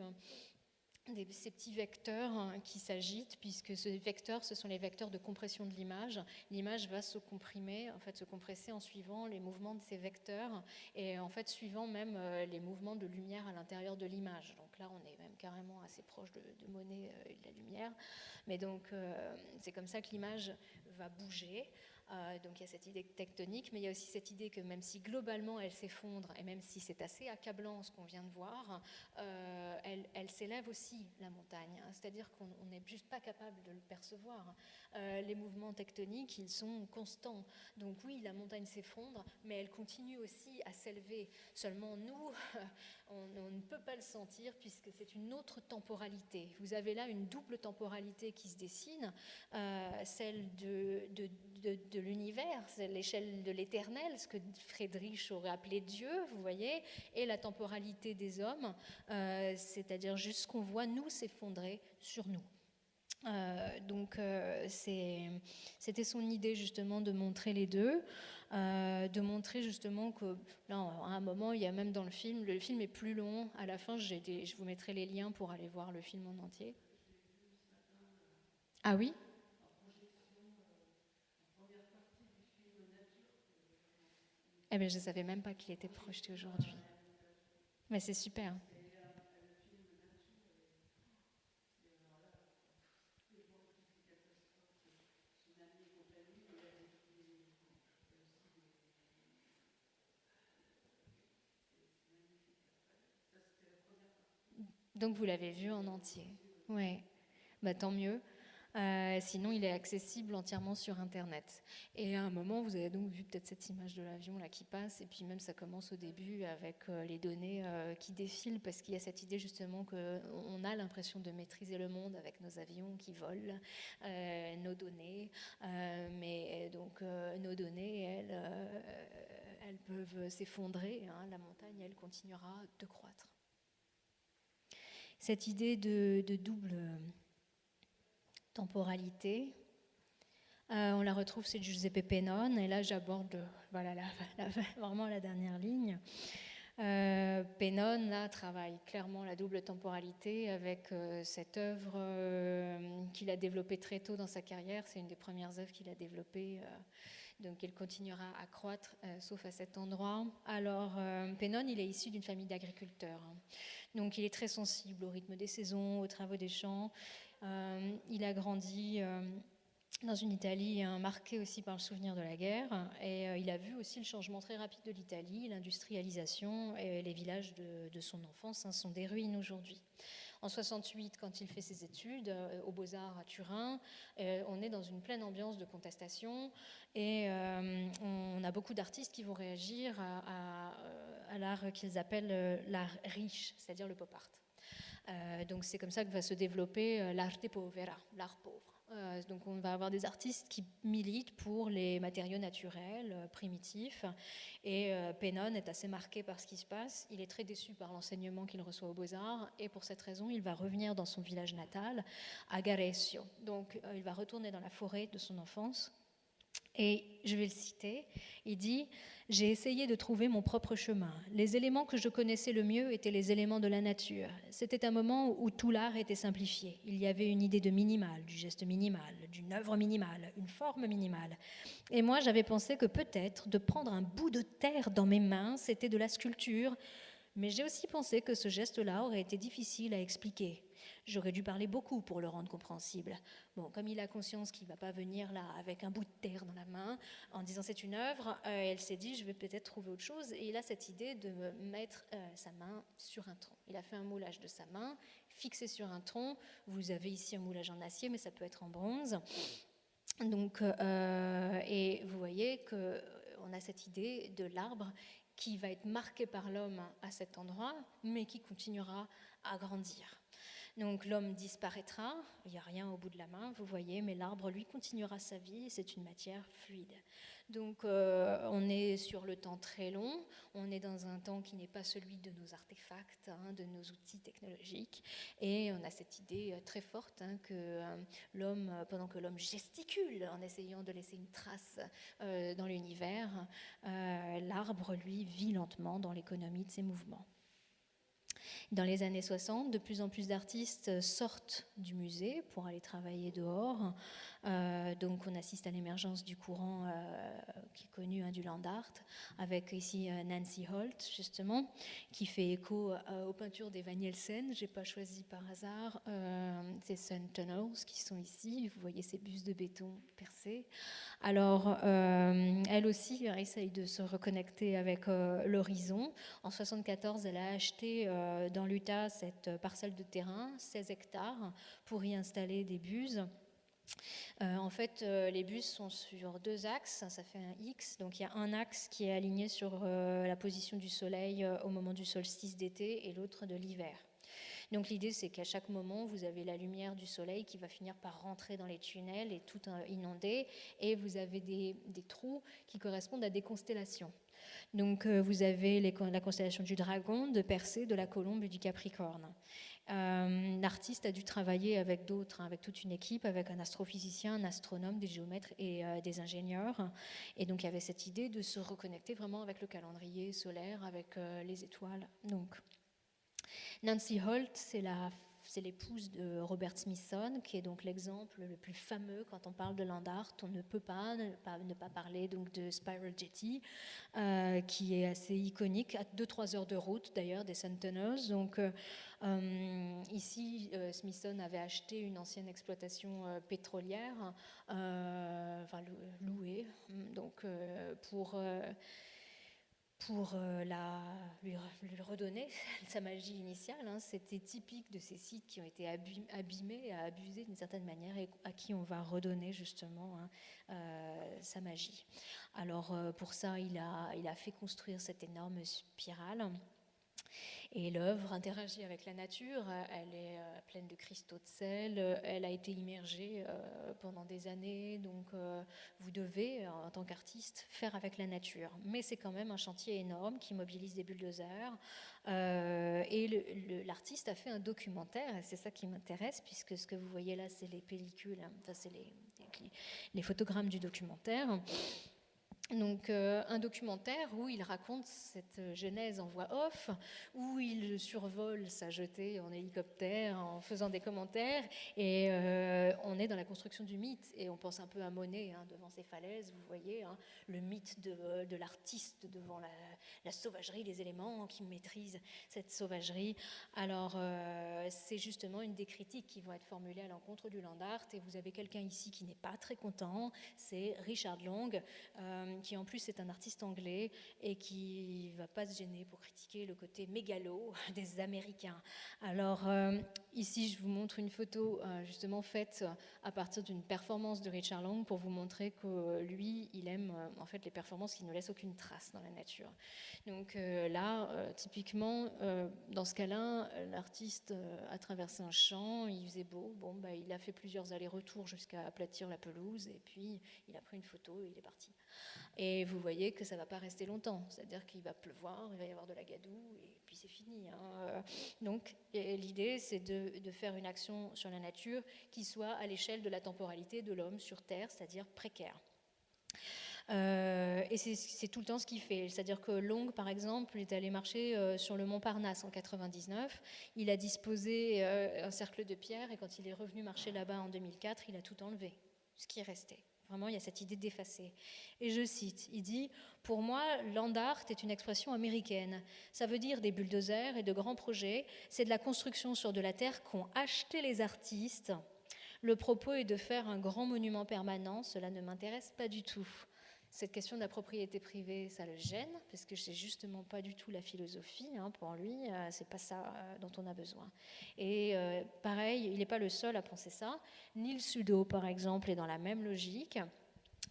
ces petits vecteurs qui s'agitent, puisque ces vecteurs, ce sont les vecteurs de compression de l'image. L'image va se comprimer, en fait, se compresser en suivant les mouvements de ces vecteurs et en fait suivant même les mouvements de lumière à l'intérieur de l'image. Donc là, on est même carrément assez proche de Monet et de la lumière. Mais donc, c'est comme ça que l'image va bouger. Donc il y a cette idée tectonique, mais il y a aussi cette idée que même si globalement elle s'effondre, et même si c'est assez accablant ce qu'on vient de voir, elle s'élève aussi, la montagne. C'est-à-dire qu'on n'est juste pas capable de le percevoir. Les mouvements tectoniques, ils sont constants. Donc oui, la montagne s'effondre, mais elle continue aussi à s'élever. Seulement nous, on ne peut pas le sentir puisque c'est une autre temporalité. Vous avez là une double temporalité qui se dessine, celle de l'univers, c'est l'échelle de l'éternel, ce que Friedrich aurait appelé Dieu, vous voyez, et la temporalité des hommes, c'est-à-dire juste ce qu'on voit nous s'effondrer sur nous. Donc c'était son idée justement de montrer les deux, de montrer justement que là, à un moment, il y a même dans le film est plus long, à la fin je vous mettrai les liens pour aller voir le film en entier. Ah oui? Eh bien, je ne savais même pas qu'il était projeté aujourd'hui. Mais c'est super. Donc vous l'avez vu en entier. Ouais. Bah, tant mieux. Sinon, il est accessible entièrement sur Internet. Et à un moment, vous avez donc vu peut-être cette image de l'avion là qui passe, et puis même ça commence au début avec les données qui défilent, parce qu'il y a cette idée justement qu'on a l'impression de maîtriser le monde avec nos avions qui volent, nos données, mais donc nos données, elles peuvent s'effondrer, la montagne, elle continuera de croître. Cette idée de double temporalité, on la retrouve chez Giuseppe Pennone, et là j'aborde vraiment la dernière ligne. Pennone là travaille clairement la double temporalité avec cette œuvre qu'il a développée très tôt dans sa carrière. C'est une des premières œuvres qu'il a développées, donc elle continuera à croître, sauf à cet endroit. Alors Pennone, il est issu d'une famille d'agriculteurs, donc il est très sensible au rythme des saisons, aux travaux des champs. Il a grandi dans une Italie marquée aussi par le souvenir de la guerre, et il a vu aussi le changement très rapide de l'Italie, l'industrialisation, et les villages de son enfance sont des ruines aujourd'hui. En 68, quand il fait ses études aux Beaux-Arts à Turin, on est dans une pleine ambiance de contestation, et on a beaucoup d'artistes qui vont réagir à l'art qu'ils appellent l'art riche, c'est-à-dire le pop art. Donc c'est comme ça que va se développer l'arte povera, l'art pauvre. Donc on va avoir des artistes qui militent pour les matériaux naturels, primitifs. Et Pennon est assez marqué par ce qui se passe. Il est très déçu par l'enseignement qu'il reçoit aux Beaux-Arts. Et pour cette raison, il va revenir dans son village natal, à Garesio. Donc il va retourner dans la forêt de son enfance. Et je vais le citer, il dit « J'ai essayé de trouver mon propre chemin. Les éléments que je connaissais le mieux étaient les éléments de la nature. C'était un moment où tout l'art était simplifié. Il y avait une idée de minimal, du geste minimal, d'une œuvre minimale, une forme minimale. Et moi, j'avais pensé que peut-être de prendre un bout de terre dans mes mains, c'était de la sculpture. Mais j'ai aussi pensé que ce geste-là aurait été difficile à expliquer. J'aurais dû parler beaucoup pour le rendre compréhensible. Bon, comme il a conscience qu'il ne va pas venir là avec un bout de terre dans la main en disant c'est une œuvre, elle s'est dit je vais peut-être trouver autre chose. Et il a cette idée de mettre sa main sur un tronc. Il a fait un moulage de sa main, fixé sur un tronc. Vous avez ici un moulage en acier, mais ça peut être en bronze. Donc, et vous voyez qu'on a cette idée de l'arbre qui va être marqué par l'homme à cet endroit, mais qui continuera à grandir. Donc l'homme disparaîtra, il n'y a rien au bout de la main, vous voyez, mais l'arbre, lui, continuera sa vie et c'est une matière fluide. Donc on est sur le temps très long, on est dans un temps qui n'est pas celui de nos artefacts, de nos outils technologiques, et on a cette idée très forte que l'homme, pendant que l'homme gesticule en essayant de laisser une trace dans l'univers, l'arbre, lui, vit lentement dans l'économie de ses mouvements. Dans les années 60, de plus en plus d'artistes sortent du musée pour aller travailler dehors. Donc on assiste à l'émergence du courant qui est connu du land art, avec ici Nancy Holt, justement, qui fait écho aux peintures d'Eva Nielsen. Je n'ai pas choisi par hasard ces Sun Tunnels qui sont ici. Vous voyez ces bustes de béton percés. Alors, elle aussi essaye de se reconnecter avec l'horizon. En 1974, elle a acheté dans l'Utah cette parcelle de terrain, 16 hectares, pour y installer des buses. En fait, les buses sont sur 2 axes, ça fait un X. Donc il y a un axe qui est aligné sur la position du soleil au moment du solstice d'été et l'autre de l'hiver. Donc l'idée, c'est qu'à chaque moment, vous avez la lumière du soleil qui va finir par rentrer dans les tunnels et tout inonder, et vous avez des trous qui correspondent à des constellations. Donc vous avez la constellation du Dragon, de Persée, de la Colombe et du Capricorne. L'artiste a dû travailler avec d'autres, avec toute une équipe, avec un astrophysicien, un astronome, des géomètres et des ingénieurs. Et donc il y avait cette idée de se reconnecter vraiment avec le calendrier solaire, avec les étoiles. Donc Nancy Holt, c'est l'épouse de Robert Smithson, qui est donc l'exemple le plus fameux quand on parle de land art. On ne peut pas ne pas parler donc de Spiral Jetty, qui est assez iconique, à 2-3 heures de route d'ailleurs des Sun Tunnels. Donc ici, Smithson avait acheté une ancienne exploitation pétrolière, louée, donc pour lui redonner sa magie initiale. C'était typique de ces sites qui ont été abîmés, abusés d'une certaine manière, et à qui on va redonner justement sa magie. Alors pour ça, il a fait construire cette énorme spirale. Et l'œuvre interagit avec la nature, elle est pleine de cristaux de sel, elle a été immergée pendant des années, donc vous devez, en tant qu'artiste, faire avec la nature. Mais c'est quand même un chantier énorme qui mobilise des bulldozers, et l'artiste a fait un documentaire, et c'est ça qui m'intéresse, puisque ce que vous voyez là, c'est les pellicules, enfin c'est les photogrammes du documentaire. Donc un documentaire où il raconte cette genèse en voix off, où il survole sa jetée en hélicoptère en faisant des commentaires, et on est dans la construction du mythe, et on pense un peu à Monet devant ces falaises, vous voyez, le mythe de l'artiste devant la sauvagerie des éléments, qui maîtrise cette sauvagerie. Alors c'est justement une des critiques qui vont être formulées à l'encontre du land art, et vous avez quelqu'un ici qui n'est pas très content, c'est Richard Long, qui en plus est un artiste anglais et qui ne va pas se gêner pour critiquer le côté mégalo des Américains. Alors ici, je vous montre une photo justement faite à partir d'une performance de Richard Long pour vous montrer que lui, il aime en fait les performances qui ne laissent aucune trace dans la nature. Donc là, typiquement, dans ce cas-là, l'artiste a traversé un champ, il faisait beau, il a fait plusieurs allers-retours jusqu'à aplatir la pelouse et puis il a pris une photo et il est parti. Et vous voyez que ça ne va pas rester longtemps, c'est-à-dire qu'il va pleuvoir, il va y avoir de la gadoue et puis c'est fini. Donc l'idée, c'est de faire une action sur la nature qui soit à l'échelle de la temporalité de l'homme sur Terre, c'est-à-dire précaire. Et c'est tout le temps ce qu'il fait. C'est-à-dire que Long, par exemple, est allé marcher sur le mont Parnasse en 99. Il a disposé un cercle de pierre et quand il est revenu marcher là-bas en 2004, il a tout enlevé, ce qui est resté. Vraiment, il y a cette idée d'effacer. Et je cite, il dit « Pour moi, land art est une expression américaine. Ça veut dire des bulldozers et de grands projets. C'est de la construction sur de la terre qu'ont acheté les artistes. Le propos est de faire un grand monument permanent. Cela ne m'intéresse pas du tout. » Cette question de la propriété privée, ça le gêne, parce que c'est justement pas du tout la philosophie, pour lui, c'est pas ça dont on a besoin. Et pareil, il n'est pas le seul à penser ça. Neil Sudo, par exemple, est dans la même logique.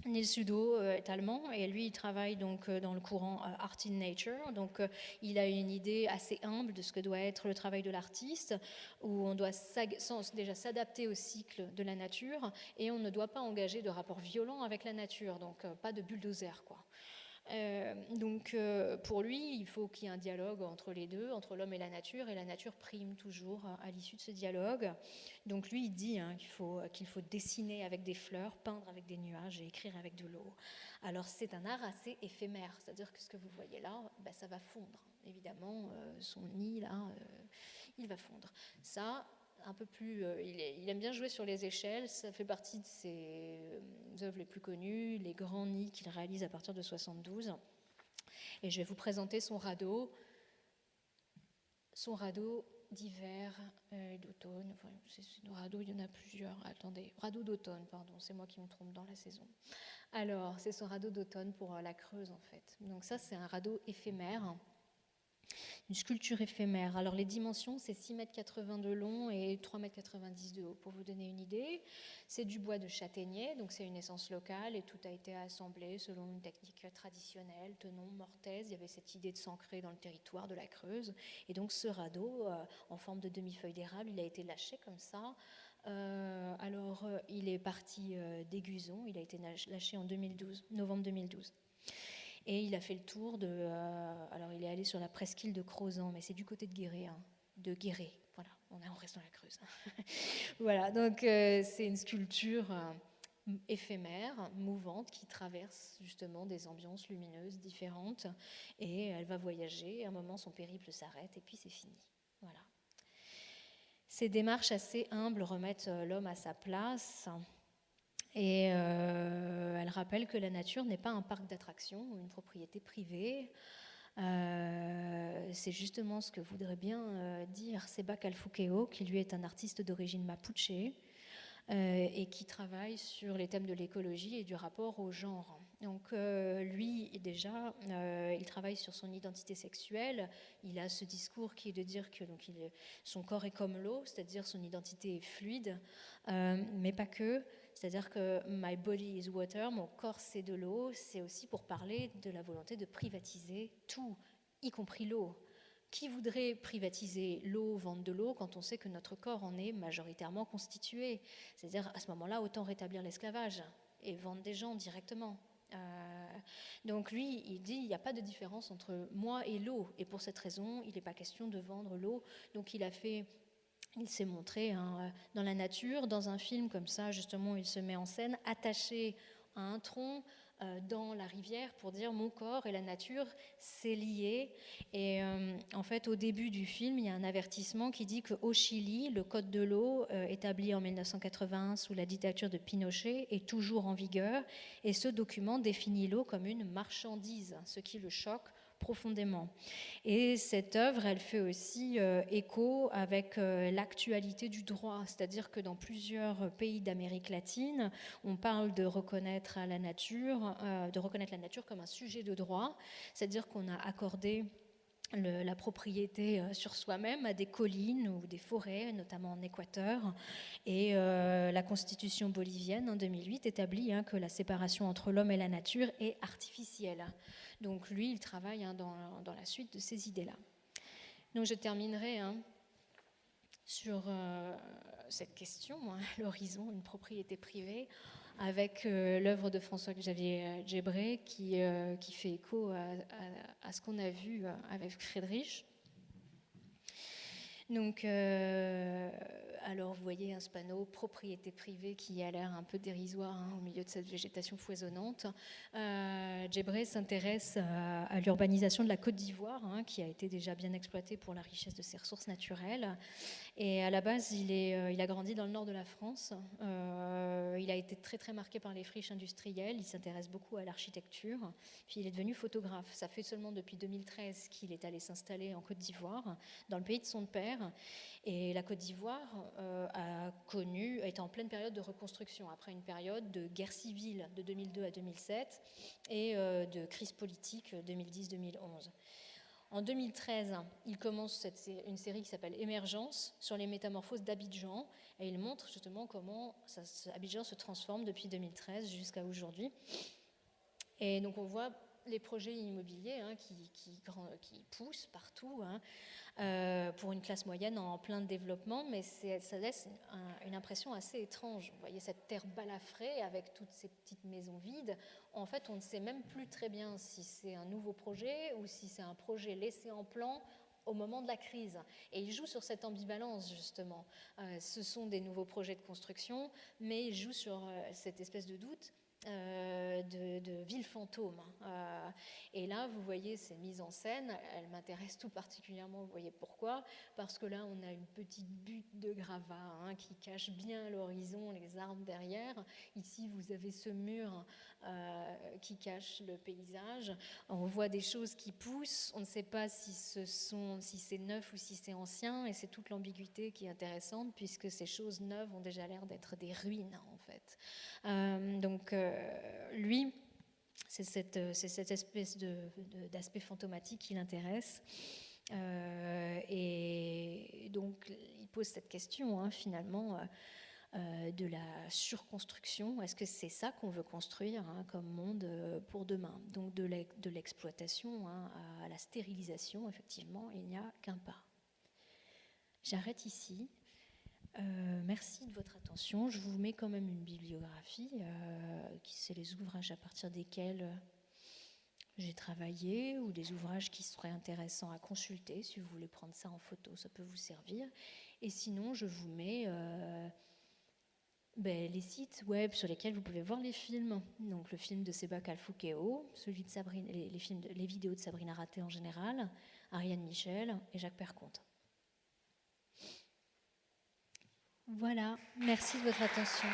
Neil Sudo est allemand et lui il travaille donc dans le courant Art in Nature, donc il a une idée assez humble de ce que doit être le travail de l'artiste, où on doit déjà s'adapter au cycle de la nature et on ne doit pas engager de rapport violent avec la nature, donc pas de bulldozer quoi. Donc pour lui, il faut qu'il y ait un dialogue entre les deux, entre l'homme et la nature prime toujours à l'issue de ce dialogue. Donc lui, il dit qu'il faut dessiner avec des fleurs, peindre avec des nuages et écrire avec de l'eau. Alors c'est un art assez éphémère, c'est-à-dire que ce que vous voyez là, ça va fondre. Évidemment, son nid là, il va fondre. Ça, un peu plus, il aime bien jouer sur les échelles, ça fait partie de ses œuvres les plus connues, les grands nids qu'il réalise à partir de 72. Et je vais vous présenter son radeau d'hiver et d'automne. Enfin, c'est radeau, il y en a plusieurs. Attendez, radeau d'automne, pardon, c'est moi qui me trompe dans la saison. Alors, c'est son radeau d'automne pour la Creuse en fait. Donc ça, c'est un radeau éphémère. Une sculpture éphémère. Alors les dimensions, c'est 6,80 m de long et 3,90 m de haut. Pour vous donner une idée, c'est du bois de châtaignier, donc c'est une essence locale et tout a été assemblé selon une technique traditionnelle, tenon, mortaise. Il y avait cette idée de s'ancrer dans le territoire de la Creuse. Et donc ce radeau, en forme de demi-feuille d'érable, il a été lâché comme ça. Il est parti d'Aiguzon, il a été lâché en 2012, novembre 2012. Et il a fait le tour alors il est allé sur la presqu'île de Crozant, mais c'est du côté de Guéret, de Guéret. Voilà, on reste dans la Creuse. Voilà, donc c'est une sculpture éphémère, mouvante, qui traverse justement des ambiances lumineuses différentes, et elle va voyager. À un moment, son périple s'arrête, et puis c'est fini. Voilà. Ces démarches assez humbles remettent l'homme à sa place. Et elle rappelle que la nature n'est pas un parc d'attractions ou une propriété privée. C'est justement ce que voudrait bien dire Seba Calfuqueo, qui lui est un artiste d'origine mapuche et qui travaille sur les thèmes de l'écologie et du rapport au genre. Donc lui, déjà, il travaille sur son identité sexuelle. Il a ce discours qui est de dire que son corps est comme l'eau, c'est-à-dire son identité est fluide, mais pas que. C'est-à-dire que my body is water, mon corps c'est de l'eau, c'est aussi pour parler de la volonté de privatiser tout, y compris l'eau. Qui voudrait privatiser l'eau, vendre de l'eau, quand on sait que notre corps en est majoritairement constitué? C'est-à-dire, à ce moment-là, autant rétablir l'esclavage et vendre des gens directement. Donc lui, il dit, il n'y a pas de différence entre moi et l'eau. Et pour cette raison, il n'est pas question de vendre l'eau. Donc il s'est montré dans la nature, dans un film comme ça, justement, il se met en scène, attaché à un tronc dans la rivière pour dire mon corps et la nature, c'est lié. Et en fait, au début du film, il y a un avertissement qui dit qu'au Chili, le code de l'eau, établi en 1981 sous la dictature de Pinochet, est toujours en vigueur. Et ce document définit l'eau comme une marchandise, ce qui le choque profondément. Et cette œuvre, elle fait aussi écho avec l'actualité du droit, c'est-à-dire que dans plusieurs pays d'Amérique latine, on parle de reconnaître la nature comme un sujet de droit, c'est-à-dire qu'on a accordé la propriété sur soi-même à des collines ou des forêts, notamment en Équateur. Et la constitution bolivienne en 2008 établit que la séparation entre l'homme et la nature est artificielle. Donc lui, il travaille dans la suite de ces idées-là. Donc je terminerai sur cette question, l'horizon, une propriété privée, avec l'œuvre de François-Xavier Djebré qui fait écho à ce qu'on a vu avec Friedrich. Donc, alors vous voyez ce panneau propriété privée qui a l'air un peu dérisoire au milieu de cette végétation foisonnante. Djebré s'intéresse à l'urbanisation de la Côte d'Ivoire, qui a été déjà bien exploitée pour la richesse de ses ressources naturelles. Et à la base, il a grandi dans le nord de la France. Il a été très très marqué par les friches industrielles. Il s'intéresse beaucoup à l'architecture. Puis il est devenu photographe. Ça fait seulement depuis 2013 qu'il est allé s'installer en Côte d'Ivoire, dans le pays de son père. Et la Côte d'Ivoire est en pleine période de reconstruction, après une période de guerre civile de 2002 à 2007 et de crise politique 2010-2011. En 2013, il commence une série qui s'appelle Émergence sur les métamorphoses d'Abidjan et il montre justement comment Abidjan se transforme depuis 2013 jusqu'à aujourd'hui. Et donc on voit les projets immobiliers qui poussent partout pour une classe moyenne en plein développement, mais ça laisse une impression assez étrange. Vous voyez cette terre balafrée avec toutes ces petites maisons vides. En fait, on ne sait même plus très bien si c'est un nouveau projet ou si c'est un projet laissé en plan au moment de la crise. Et il joue sur cette ambivalence, justement. Ce sont des nouveaux projets de construction, mais il joue sur cette espèce de doute de ville fantôme. Et là, vous voyez ces mises en scène, elles m'intéressent tout particulièrement, vous voyez pourquoi? Parce que là, on a une petite butte de gravats qui cache bien l'horizon, les arbres derrière. Ici, vous avez ce mur qui cache le paysage. On voit des choses qui poussent, on ne sait pas si c'est neuf ou si c'est ancien, et c'est toute l'ambiguïté qui est intéressante, puisque ces choses neuves ont déjà l'air d'être des ruines, en fait. Donc, lui, c'est cette espèce d'aspect fantomatique qui l'intéresse. Et donc, il pose cette question, finalement, de la surconstruction. Est-ce que c'est ça qu'on veut construire comme monde pour demain? Donc, de l'exploitation à la stérilisation, effectivement, il n'y a qu'un pas. J'arrête ici. Merci de votre attention. Je vous mets quand même une bibliographie, qui c'est les ouvrages à partir desquels j'ai travaillé, ou des ouvrages qui seraient intéressants à consulter. Si vous voulez prendre ça en photo, ça peut vous servir. Et sinon, je vous mets les sites web sur lesquels vous pouvez voir les films. Donc le film de Seba Kalfoukeo, celui de Sabrina, les vidéos de Sabrina Raté en général, Ariane Michel et Jacques Perconte. Voilà, merci de votre attention.